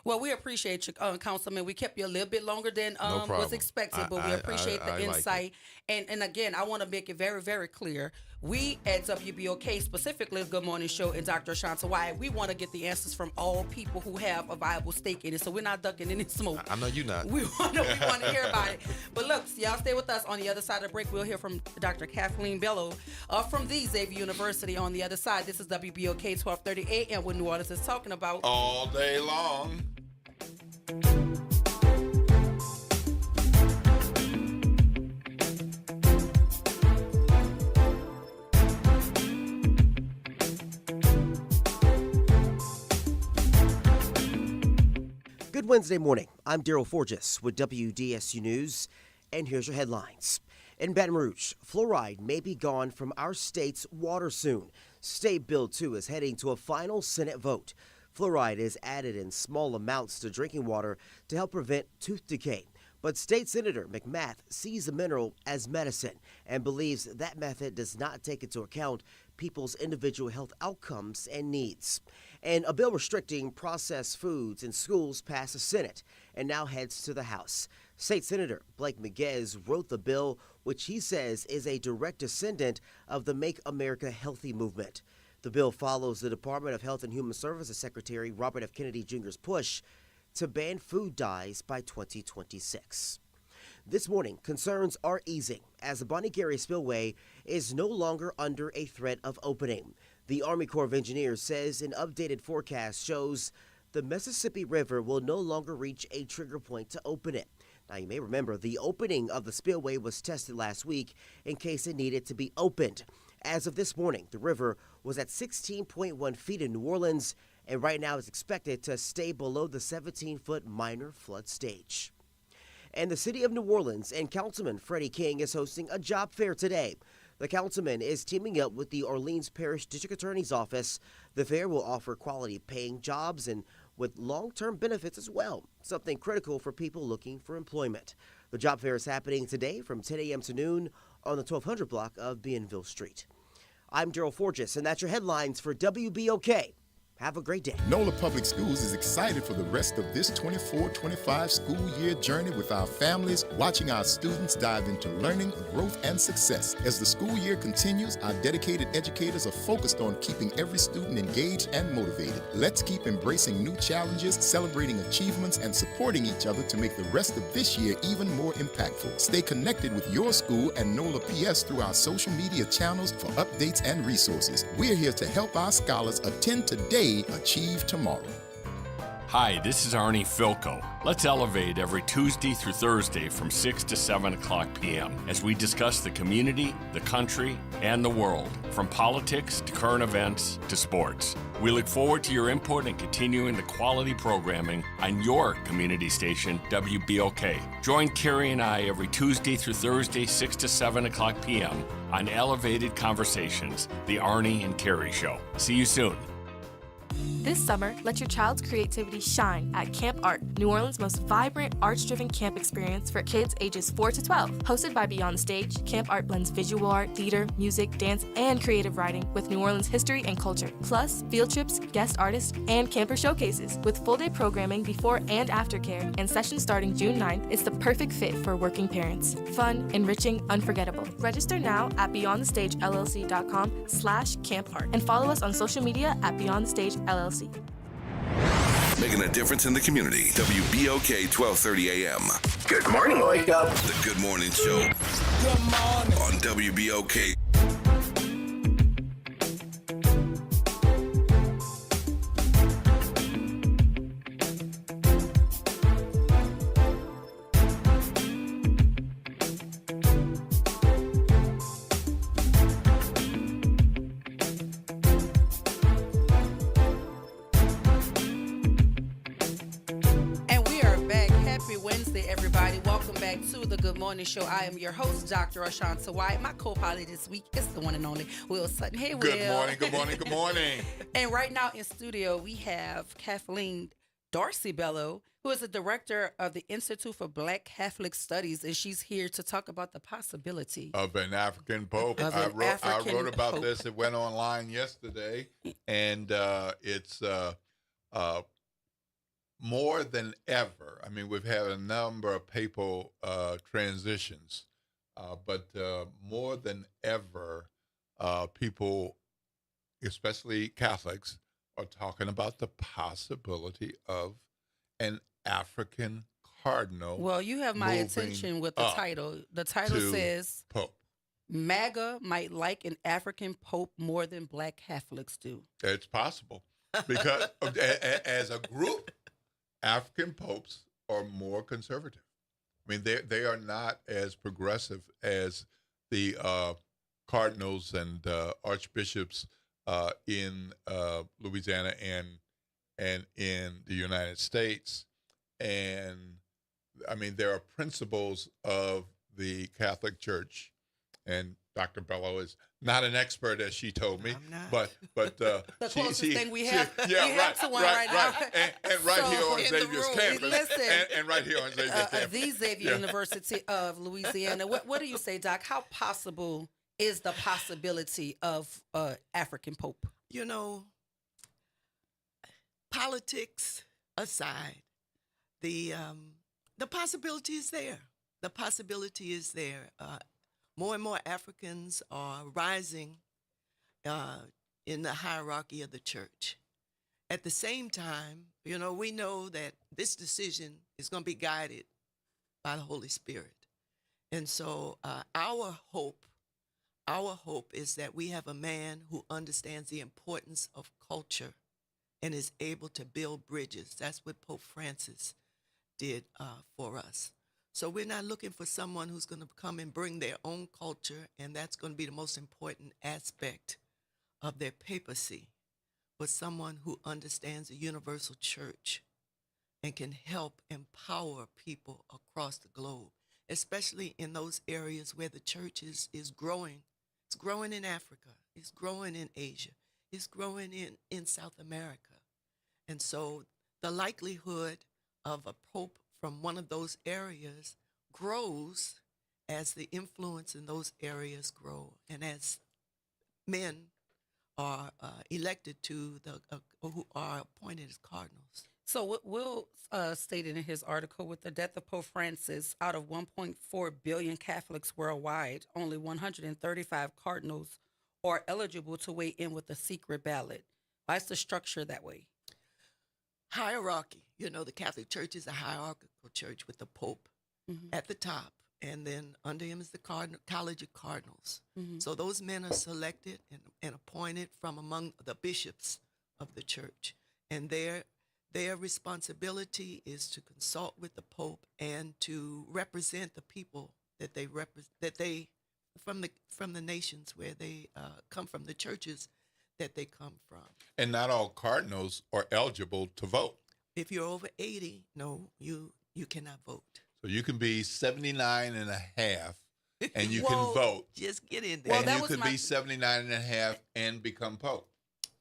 Well, we appreciate you, Councilman. We kept you a little bit longer than was expected, but we appreciate the insight. And again, I want to make it very, very clear. We at WBOK, specifically the Good Morning Show and Dr. Ashanta Wyatt, we want to get the answers from all people who have a viable stake in it. So we're not ducking any smoke. I know you're not. We want to hear about it. But look, y'all stay with us. On the other side of the break, we'll hear from Dr. Kathleen Bello from the Xavier University on the other side. This is WBOK 1230 AM, what New Orleans is talking about all day long. Good Wednesday morning. I'm Daryl Forges with WDSU News, and here's your headlines. In Baton Rouge, fluoride may be gone from our state's water soon. State Bill 2 is heading to a final Senate vote. Fluoride is added in small amounts to drinking water to help prevent tooth decay. But State Senator McMath sees the mineral as medicine and believes that method does not take into account people's individual health outcomes and needs. And a bill restricting processed foods in schools passed the Senate and now heads to the House. State Senator Blake Miguez wrote the bill, which he says is a direct descendant of the Make America Healthy movement. The bill follows the Department of Health and Human Services Secretary Robert F. Kennedy Jr.'s push to ban food dyes by 2026. This morning, concerns are easing as the Bonnie Gary Spillway is no longer under a threat of opening. The Army Corps of Engineers says an updated forecast shows the Mississippi River will no longer reach a trigger point to open it. Now, you may remember the opening of the spillway was tested last week in case it needed to be opened. As of this morning, the river was at 16.1 feet in New Orleans, and right now is expected to stay below the 17-foot minor flood stage. And the city of New Orleans and Councilman Freddie King is hosting a job fair today. The councilman is teaming up with the Orleans Parish District Attorney's Office. The fair will offer quality paying jobs and with long-term benefits as well, something critical for people looking for employment. The job fair is happening today from 10 a.m. to noon on the 1200 block of Bienville Street. I'm Daryl Forges, and that's your headlines for WBOK. Have a great day. NOLA Public Schools is excited for the rest of this 24-25 school year journey with our families, watching our students dive into learning, growth, and success. As the school year continues, our dedicated educators are focused on keeping every student engaged and motivated. Let's keep embracing new challenges, celebrating achievements, and supporting each other to make the rest of this year even more impactful. Stay connected with your school and NOLA PS through our social media channels for updates and resources. We're here to help our scholars attend today, achieve tomorrow. Hi, this is Arnie Filko. Let's elevate every Tuesday through Thursday from 6 to 7 o'clock p.m. as we discuss the community, the country, and the world, from politics to current events to sports. We look forward to your input and continuing the quality programming on your community station, WBOK. Join Carrie and I every Tuesday through Thursday, 6 to 7 o'clock p.m. on Elevated Conversations, the Arnie and Carrie Show. See you soon. This summer, let your child's creativity shine at Camp Art, New Orleans' most vibrant, arts-driven camp experience for kids ages 4 to 12. Hosted by Beyond the Stage, Camp Art blends visual art, theater, music, dance, and creative writing with New Orleans history and culture. Plus, field trips, guest artists, and camper showcases. With full-day programming before and after care and sessions starting June 9th, it's the perfect fit for working parents. Fun, enriching, unforgettable. Register now at BeyondTheStageLLC.com/campart and follow us on social media at Beyond the Stage LLC. Making a difference in the community. WBOK 1230 AM. Good morning, Wake Up. The Good Morning Show. Good morning. On WBOK. Morning Show. I am your host, Dr. Ashanta White. My co-pilot this week is the one and only Will Sutton. Hey, Will. Good morning, good morning, good morning. And right now in studio, we have Kathleen Darcy Bello, who is the director of the Institute for Black Catholic Studies, and she's here to talk about the possibility of an African Pope. Of I an wrote African about Pope. this. It went online yesterday, and it's more than ever. I mean, we've had a number of papal transitions, but more than ever, people, especially Catholics, are talking about the possibility of an African cardinal. Well, you have my moving attention with the up title. The title to says, Pope. MAGA might like an African Pope more than Black Catholics do. It's possible because as a group, African popes are more conservative. I mean, they are not as progressive as the cardinals and archbishops in Louisiana and in the United States. And I mean, there are principles of the Catholic Church, and Dr. Bello is not an expert, as she told me, but The closest thing we have, we have to one right now. and right here on in the Xavier's room. campus, Listen, and right here on Xavier's campus, the Xavier University of Louisiana. What do you say, Doc? How possible is the possibility of African Pope? You know, politics aside, the possibility is there. The possibility is there. More and more Africans are rising in the hierarchy of the church. At the same time, you know, we know that this decision is going to be guided by the Holy Spirit. And so our hope is that we have a man who understands the importance of culture and is able to build bridges. That's what Pope Francis did for us. So we're not looking for someone who's going to come and bring their own culture, and that's going to be the most important aspect of their papacy, but someone who understands the universal church and can help empower people across the globe, especially in those areas where the church is growing. It's growing in Africa. It's growing in Asia. It's growing in South America. And so the likelihood of a pope from one of those areas grows as the influence in those areas grow and as men are elected to who are appointed as cardinals. So what Will stated in his article, with the death of Pope Francis, out of 1.4 billion Catholics worldwide, only 135 cardinals are eligible to weigh in with a secret ballot. Why is the structure that way? Hierarchy. You know, the Catholic Church is a hierarchical church with the Pope at the top, and then under him is the College of Cardinals. So those men are selected and appointed from among the bishops of the church, and their responsibility is to consult with the Pope and to represent the people that they from the nations where they come from, the churches that they come from. And not all cardinals are eligible to vote. If you're over 80, no, you cannot vote. So you can be 79 and a half and you can vote. Just get in there. And you could be 79 and a half and become Pope.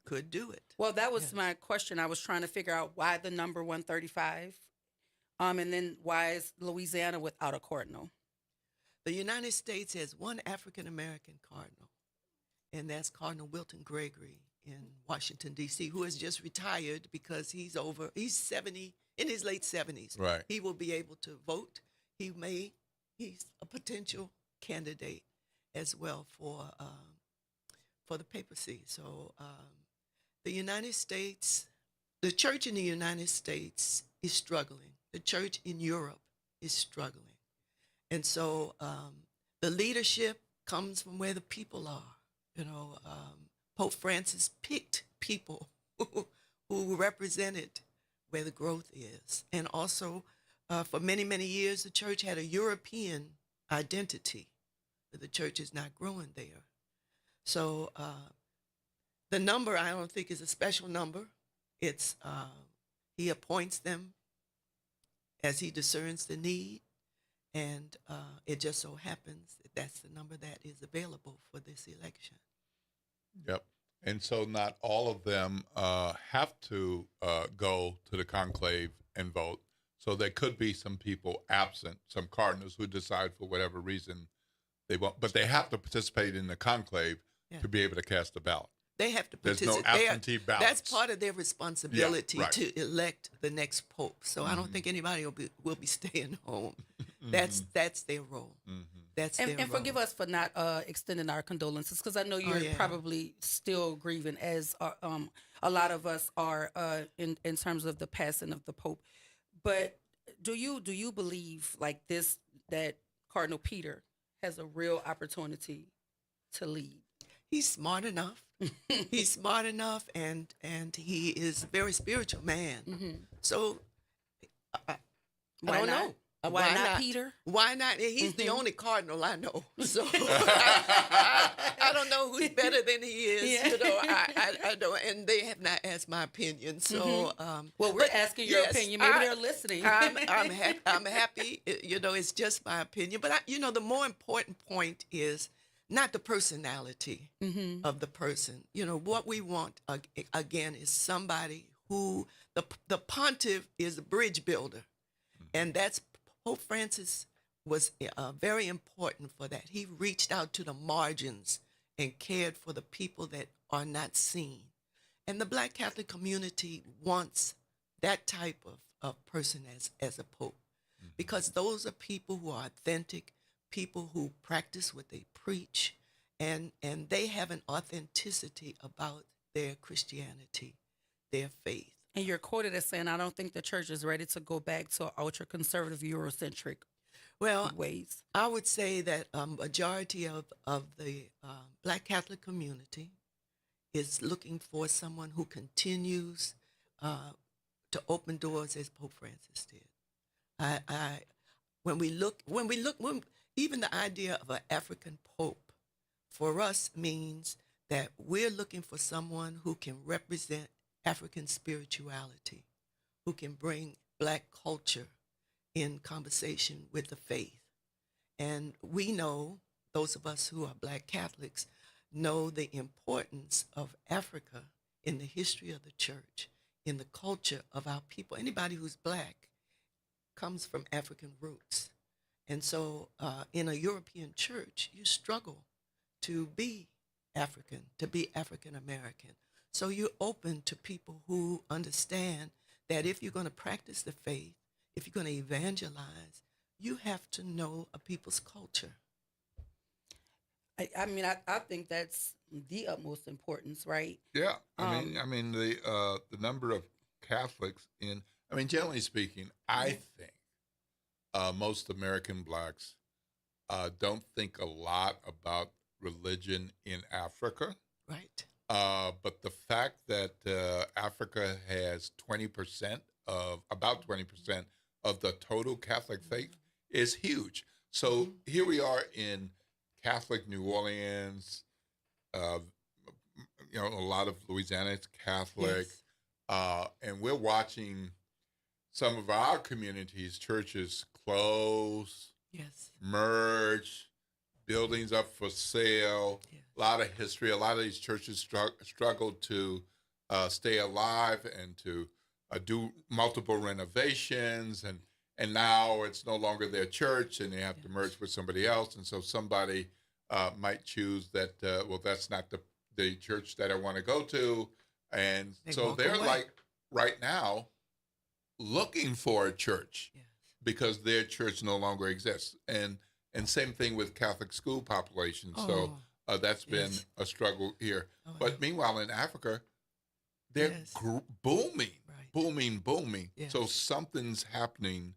Could do it. Well, that was my question. I was trying to figure out why the number 135, and then why is Louisiana without a cardinal? The United States has one African-American cardinal, and that's Cardinal Wilton Gregory in Washington, D.C., who has just retired because he's 70, in his late 70s. Right. He will be able to vote. He's a potential candidate as well for the papacy. So the United States, the church in the United States is struggling. The church in Europe is struggling. And so the leadership comes from where the people are. You know, Pope Francis picked people who represented where the growth is. And also, for many, many years, the church had a European identity, but the church is not growing there. So the number, I don't think, is a special number. It's he appoints them as he discerns the need. And it just so happens that that's the number that is available for this election. Yep. And so not all of them have to go to the conclave and vote. So there could be some people absent, some cardinals who decide for whatever reason they won't, but they have to participate in the conclave to be able to cast a ballot. They have to There's participate. no absentee ballots. That's part of their responsibility Yeah, right. to elect the next pope. So I don't think anybody will be staying home. That's their role. That's their And role. forgive us for not extending our condolences, because I know you're yeah. probably still grieving, as a lot of us are in terms of the passing of the Pope. But do you believe like this, that Cardinal Peter has a real opportunity to lead? He's smart enough. He's smart enough, and he is a very spiritual man. So I Why don't not? know. Why not Peter? Why not? He's the only cardinal I know. So I don't know who's better than he is. Yeah. You know, I don't, and they have not asked my opinion. So Well, we're asking your opinion. Maybe they're listening. I'm happy. You know, it's just my opinion. But the more important point is not the personality of the person. You know, what we want again is somebody who the pontiff is a bridge builder, and that's Pope Francis was very important for that. He reached out to the margins and cared for the people that are not seen. And the Black Catholic community wants that type of person as a pope, because those are people who are authentic, people who practice what they preach, and they have an authenticity about their Christianity, their faith. And you're quoted as saying, I don't think the church is ready to go back to ultra-conservative, Eurocentric ways. I would say that majority of the Black Catholic community is looking for someone who continues to open doors as Pope Francis did. When even the idea of an African pope for us means that we're looking for someone who can represent African spirituality, who can bring Black culture in conversation with the faith. And we know, those of us who are Black Catholics, know the importance of Africa in the history of the church, in the culture of our people. Anybody who's Black comes from African roots. And so in a European church, you struggle to be African, to be African American. So you're open to people who understand that if you're going to practice the faith, if you're going to evangelize, you have to know a people's culture. I think that's the utmost importance, right? Yeah, I mean the number of Catholics generally speaking, I think most American Blacks don't think a lot about religion in Africa. Right. But the fact that Africa has about 20% of the total Catholic faith is huge. So here we are in Catholic New Orleans. A lot of Louisiana is Catholic, and we're watching some of our communities, churches close, merge, buildings up for sale. A lot of history. A lot of these churches struggled to stay alive and to do multiple renovations, and now it's no longer their church, and they have to merge with somebody else. And so somebody might choose that. That's not the church that I want to go to, and so they're like right now looking for a church because their church no longer exists. And same thing with Catholic school population. So. That's been a struggle here. But meanwhile, in Africa, they're booming. Yes. So something's happening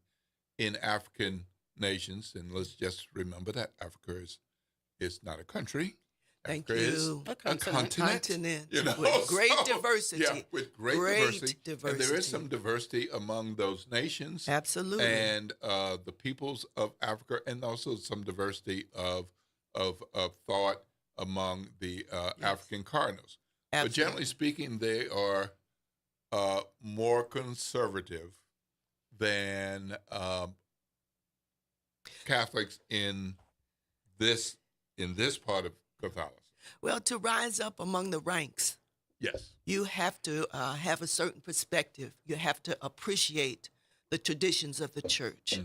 in African nations. And let's just remember that Africa is not a country. Thank Africa is you. a continent. With great diversity. Yeah, with great diversity. And there is some diversity among those nations. Absolutely. And the peoples of Africa, and also some diversity of thought among the African cardinals. Absolutely. But generally speaking, they are more conservative than Catholics in this part of Catholicism? Well, to rise up among the ranks, Yes. you have to have a certain perspective. You have to appreciate the traditions of the church.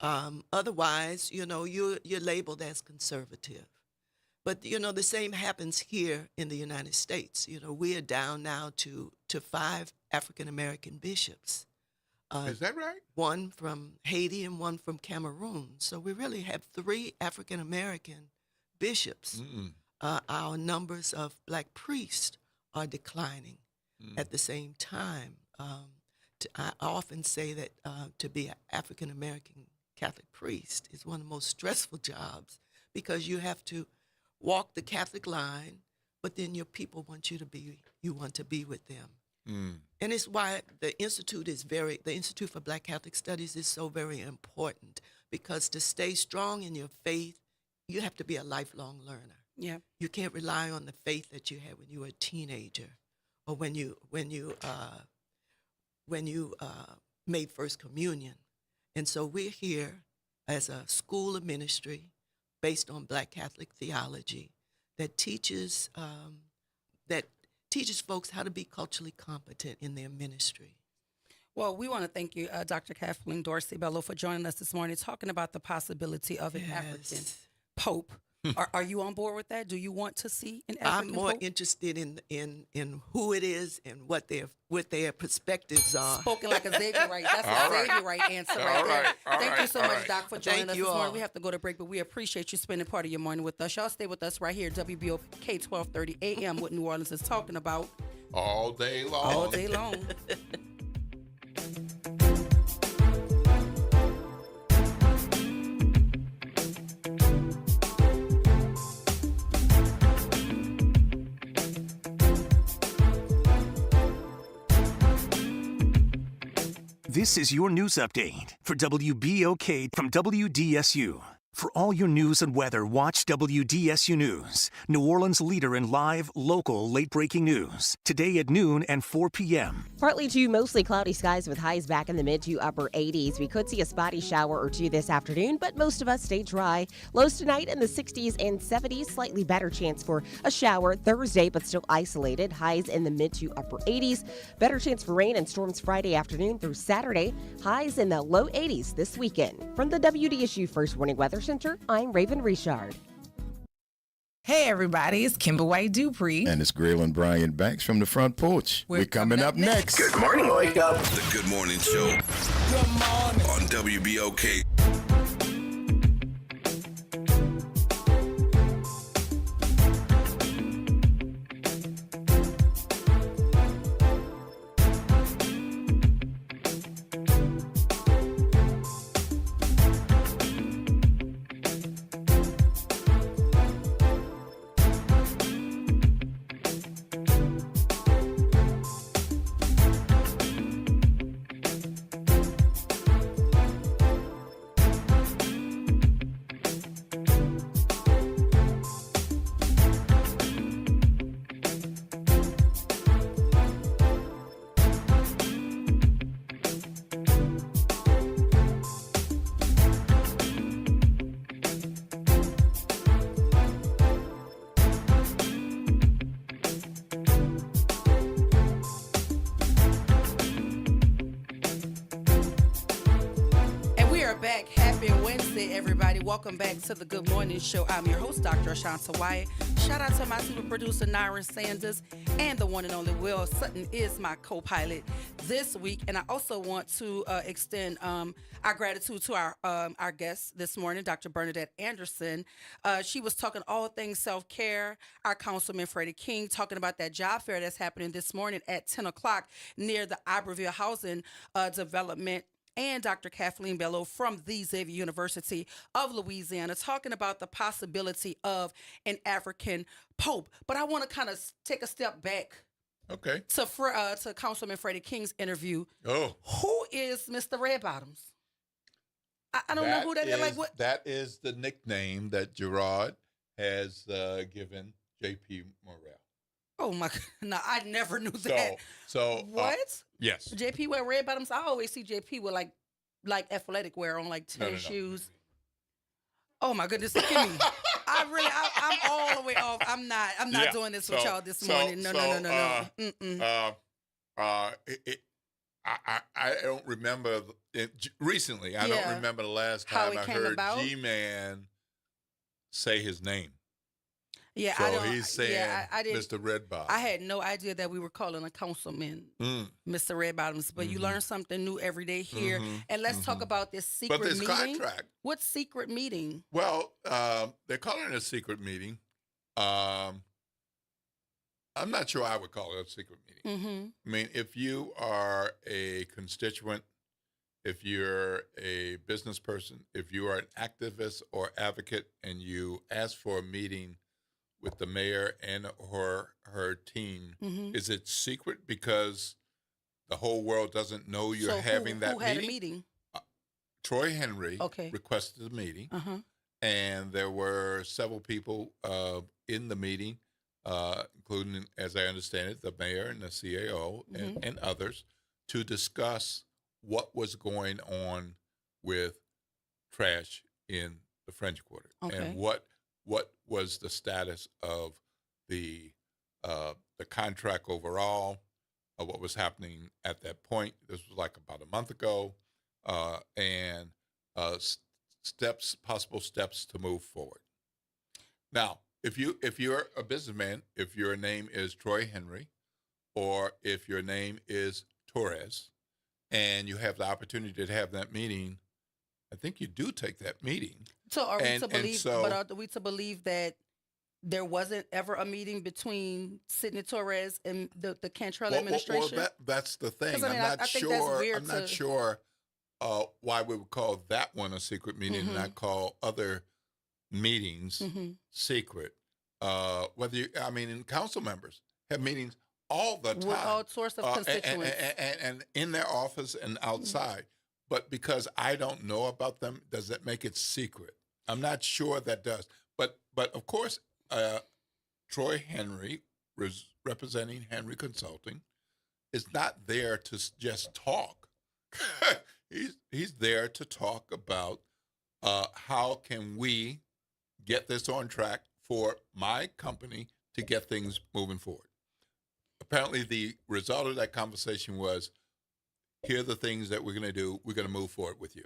Otherwise, you're labeled as conservative. But the same happens here in the United States. We are down now to 5 African American bishops. Is that right? One from Haiti and one from Cameroon. So we really have 3 African American bishops. Our numbers of black priests are declining at the same time. I often say that to be an African American Catholic priest is one of the most stressful jobs, because you have to walk the Catholic line, but then your people want you to be with them. And it's why the Institute for Black Catholic Studies is so very important, because to stay strong in your faith, you have to be a lifelong learner. Yeah. You can't rely on the faith that you had when you were a teenager, or when you made First Communion. And so we're here as a school of ministry based on Black Catholic theology that teaches folks how to be culturally competent in their ministry. Well, we want to thank you, Dr. Kathleen Dorsey Bello, for joining us this morning, talking about the possibility of an African Pope. Are you on board with that? Do you want to see an African I'm more Pope? interested in who it is and what their perspectives are. Spoken like a Xavier Wright. That's a Xavier Wright answer right there. Thank you so much, Doc, for joining us this morning. We have to go to break, but we appreciate you spending part of your morning with us. Y'all stay with us right here, WBOK 1230 AM, what New Orleans is talking about. All day long. All day long. This is your news update for WBOK from WDSU. For all your news and weather, watch WDSU News, New Orleans' leader in live, local, late-breaking news. Today at noon and 4 p.m. Partly to mostly cloudy skies with highs back in the mid to upper 80s. We could see a spotty shower or two this afternoon, but most of us stay dry. Lows tonight in the 60s and 70s. Slightly better chance for a shower Thursday, but still isolated. Highs in the mid to upper 80s. Better chance for rain and storms Friday afternoon through Saturday. Highs in the low 80s this weekend. From the WDSU First Warning Weather Center, I'm Raven Richard. Hey everybody, it's Kimber White Dupree. And it's Graylin Bryant Banks from the front porch. We're coming up next. Good morning, Wake Up. The Good Morning Show. Good morning. On WBOK. Back. Happy Wednesday, everybody. Welcome back to the Good Morning Show. I'm your host, Dr. Ashanta Wyatt. Shout out to my super producer, Nyron Sanders, and the one and only Will Sutton is my co-pilot this week. And I also want to extend our gratitude to our guest this morning, Dr. Bernadette Anderson. She was talking all things self-care. Our Councilman Freddie King talking about that job fair that's happening this morning at 10 o'clock near the Iberville Housing Development. And Dr. Kathleen Bello from the Xavier University of Louisiana talking about the possibility of an African Pope. But I want to kind of take a step back. Okay. To Councilman Freddie King's interview. Oh. Who is Mr. Red Bottoms? I don't know who that is. Like what? That is the nickname that Gerard has given J.P. Morrell. Oh my God! No, I never knew that. So what? Yes. JP wear red bottoms. I always see JP with like athletic wear on, like tennis shoes. Oh my goodness, look at me. I'm all the way off. I'm not doing this with y'all this morning. No. I don't remember recently. I don't remember the last time I heard G-Man say his name. Yeah, so he's saying Mr. Redbottom. I had no idea that we were calling a councilman Mr. Redbottoms, but you learn something new every day here. And let's talk about this secret meeting. Contract. What secret meeting? Well, they're calling it a secret meeting. I'm not sure I would call it a secret meeting. I mean, if you are a constituent, if you're a business person, if you are an activist or advocate, and you ask for a meeting with the mayor and her team, is it secret because the whole world doesn't know you're having that meeting? Who had a meeting? Troy Henry requested a meeting, and there were several people in the meeting, including, as I understand it, the mayor and the CAO and others, to discuss what was going on with trash in the French Quarter and what was the status of the contract overall, what was happening at that point. This was like about a month ago, and possible steps to move forward. Now, if you're a businessman, if your name is Troy Henry, or if your name is Torres, and you have the opportunity to have that meeting, I think you do take that meeting. So are we to believe? But are we to believe that there wasn't ever a meeting between Sidney Torres and the Cantrell administration? Well, that's the thing. I'm not sure why we would call that one a secret meeting and not call other meetings secret. And council members have meetings all the time with all sorts of constituents, and in their office and outside. But because I don't know about them, does that make it secret? I'm not sure that does. But of course, Troy Henry, representing Henry Consulting, is not there to just talk. He's there to talk about how can we get this on track for my company to get things moving forward. Apparently, the result of that conversation was, here are the things that we're going to do. We're going to move forward with you.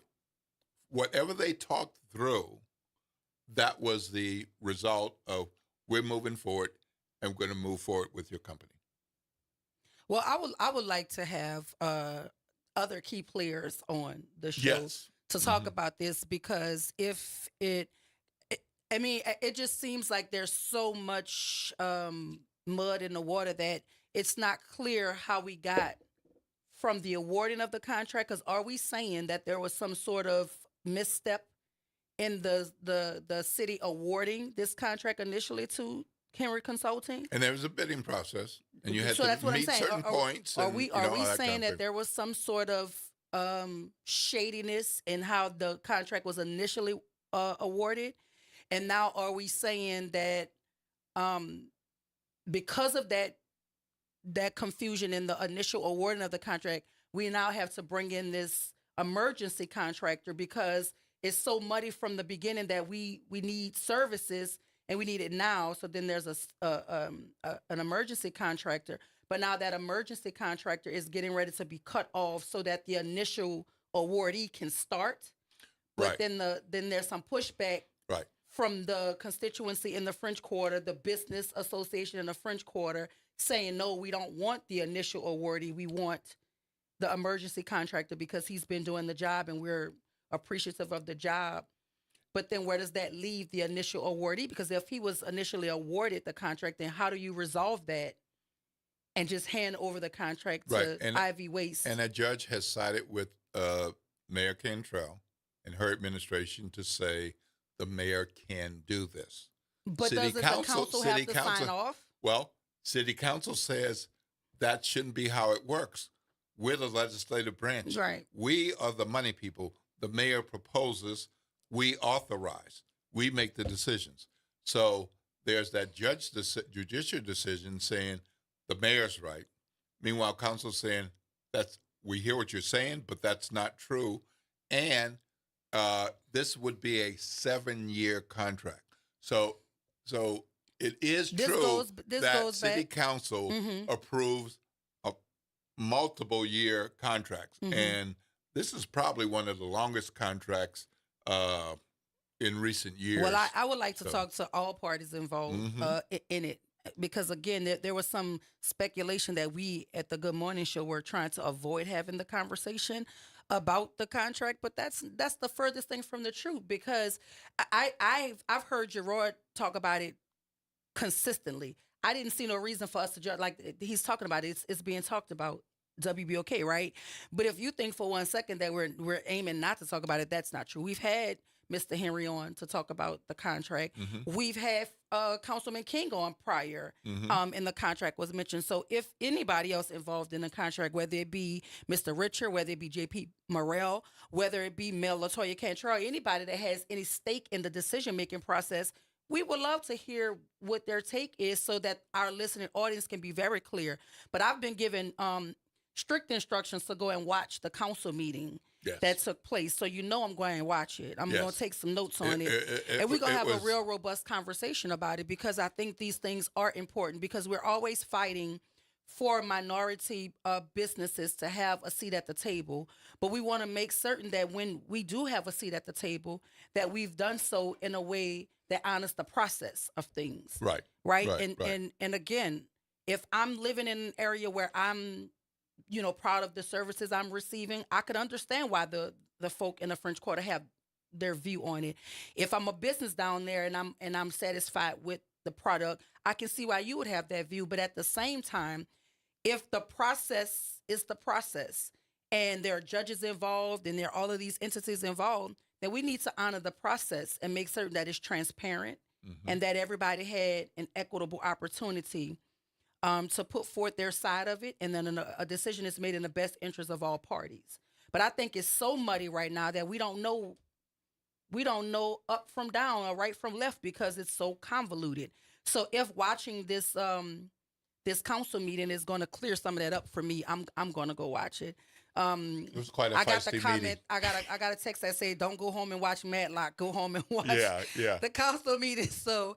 Whatever they talked through, that was the result of, we're moving forward and we're going to move forward with your company. Well, I would like to have other key players on the show to talk about this, because if it just seems like there's so much mud in the water that it's not clear how we got from the awarding of the contract. Because are we saying that there was some sort of misstep in the city awarding this contract initially to Henry Consulting? And there was a bidding process, and you had to meet certain points. Are we saying that there was some sort of shadiness in how the contract was initially awarded? And now are we saying that because of that confusion in the initial awarding of the contract, we now have to bring in this emergency contractor because it's so muddy from the beginning that we need services and we need it now. So then there's an emergency contractor. But now that emergency contractor is getting ready to be cut off so that the initial awardee can start. But then there's some pushback from the constituency in the French Quarter, the business association in the French Quarter, saying, no, we don't want the initial awardee. We want the emergency contractor because he's been doing the job and we're appreciative of the job. But then where does that leave the initial awardee? Because if he was initially awarded the contract, then how do you resolve that and just hand over the contract to Ivy Waste? And a judge has sided with Mayor Cantrell and her administration to say the mayor can do this. But doesn't the council have to sign off? Well, City Council says that shouldn't be how it works. We're the legislative branch. Right. We are the money people. The mayor proposes, we authorize, we make the decisions. So there's that judicial decision saying the mayor's right. Meanwhile, council's saying we hear what you're saying, but that's not true. And this would be a 7-year contract. So it is This true goes that City back. Council Mhm. approves multiple year contracts, Mhm. and this is probably one of the longest contracts in recent years. Well, I would like to So- talk to all parties involved Mhm. in it, because again, there was some speculation that we at the Good Morning Show were trying to avoid having the conversation about the contract, but that's the furthest thing from the truth, because I've heard Gerard talk about it consistently. I didn't see no reason for us to judge. Like he's talking about it, it's being talked about. WBOK, right? But if you think for one second that we're aiming not to talk about it, that's not true. We've had Mr. Henry on to talk about the contract. Mhm. We've had Councilman King on prior, Mhm. and the contract was mentioned. So if anybody else involved in the contract, whether it be Mr. Richard, whether it be JP Morrell, whether it be Mel Latoya Cantrell, anybody that has any stake in the decision-making process, we would love to hear what their take is so that our listening audience can be very clear. But I've been given strict instructions to go and watch the council meeting that took place. So I'm going to watch it. I'm going to take some notes on it. And we're going to have a real robust conversation about it, because I think these things are important, because we're always fighting for minority businesses to have a seat at the table. But we want to make certain that when we do have a seat at the table, that we've done so in a way that honors the process of things. Right. And again, if I'm living in an area where I'm proud of the services I'm receiving, I could understand why the folk in the French Quarter have their view on it. If I'm a business down there and I'm satisfied with the product, I can see why you would have that view. But at the same time, if the process is the process and there are judges involved and there are all of these entities involved, then we need to honor the process and make certain that it's transparent and that everybody had an equitable opportunity to put forth their side of it, and then a decision is made in the best interest of all parties. But I think it's so muddy right now that we don't know up from down or right from left, because it's so convoluted. So if watching this council meeting is going to clear some of that up for me, I'm going to go watch it. It was quite a I got the feisty comment. meeting. I got a text that said, "Don't go home and watch Matlock. Go home and watch Yeah. the council meeting." So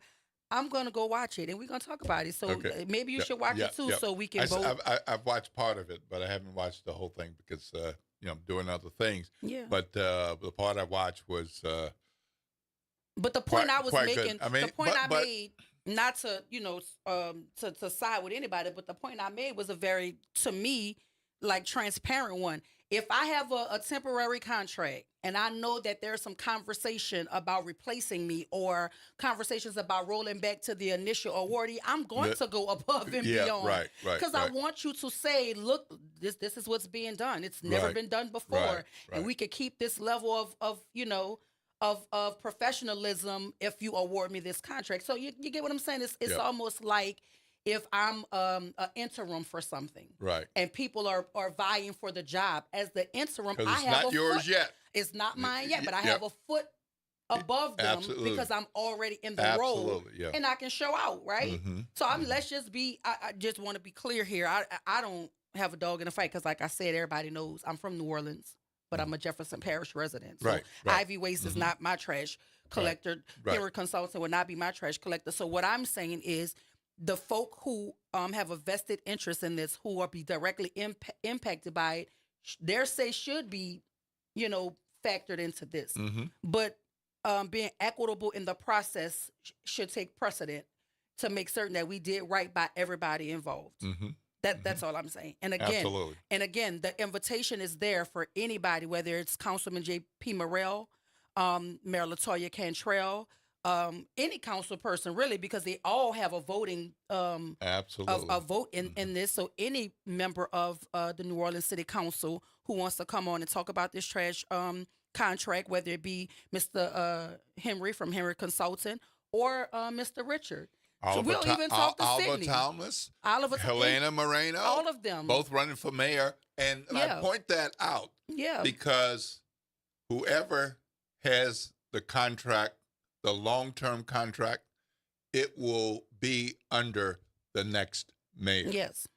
I'm going to go watch it, and we're going to talk about it. So maybe you should watch it too, so we can vote. I've watched part of it, but I haven't watched the whole thing because I'm doing other things. Yeah. But the part I watched was. But the point I was quite making, good. I mean, the point I but- made, not to to side with anybody, but the point I made was a very, to me, like transparent one. If I have a temporary contract and I know that there's some conversation about replacing me or conversations about rolling back to the initial awardee, I'm going to go above and beyond. Right. Because I want you to say, look, this is what's being done. It's never Right. been done before. Right. And we could keep this level of professionalism if you award me this contract. So you get what I'm saying? It's almost like if I'm an interim for something. Right. And people are vying for the job. As the interim, Because I it's have not a yours foot. yet. It's not mine yet, but I Yep. have a foot above them Absolutely. because I'm already in the role. Absolutely, yeah. And I can show out, right? Mhm. So let's just be, I just want to be clear here. I don't have a dog in the fight because, like I said, everybody knows I'm from New Orleans, but I'm a Jefferson Parish resident. So Right. Ivy Waste is not my trash collector. Right. Henry Consultant would not be my trash collector. So what I'm saying is the folk who have a vested interest in this, who will be directly impacted by it, their say should be, factored into this. Mhm. But being equitable in the process should take precedent to make certain that we did right by everybody involved. Mhm. That's all I'm saying. And Absolutely. again, the invitation is there for anybody, whether it's Councilman J.P. Morrell, Mayor Latoya Cantrell, any council person really, because they all have a voting Absolutely. a vote in this. So any member of the New Orleans City Council who wants to come on and talk about this trash contract, whether it be Mr. Henry from Henry Consultant or Mr. Richard. So we'll even talk to Oliver Sydney. Thomas, Oliver, Helena Moreno, all of them, both running for mayor. And I point that out because whoever has the contract, the long-term contract, it will be under the next mayor. Yes.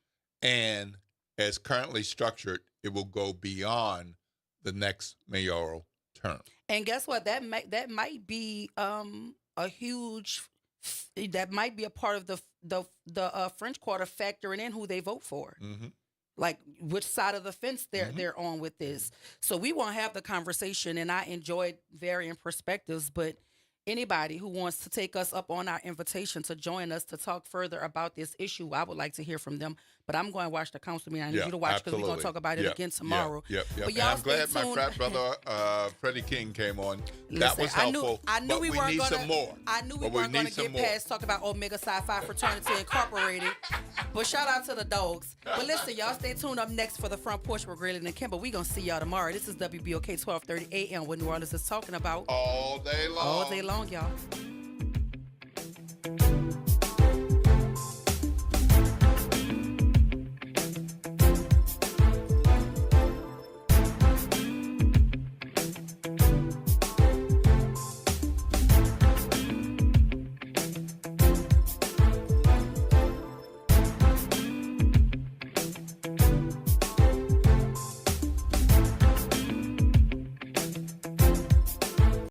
And as currently structured, it will go beyond the next mayoral term. And guess what? That might be a huge. That might be a part of the French Quarter factoring in who they vote for. Mm-hmm. Like which side of the fence they're on with this. So we won't have the conversation, and I enjoyed varying perspectives, but anybody who wants to take us up on our invitation to join us to talk further about this issue, I would like to hear from them. But I'm going to watch the council meeting. I need you to watch because we're going to talk about it again tomorrow. Yep. But And y'all I'm glad stay my tuned. frat brother Freddie King came on. That Listen, was helpful. I knew but we we weren't need gonna, some more. I knew we But weren't going need to get some more. past talking about Omega Psi Phi Fraternity Incorporated. But shout out to the dogs. But listen, y'all stay tuned. Up next for the Front Porch with Grayling and Kimber. We're going to see y'all tomorrow. This is WBOK 1230 AM, what New Orleans is talking about. All day long. All day long, y'all.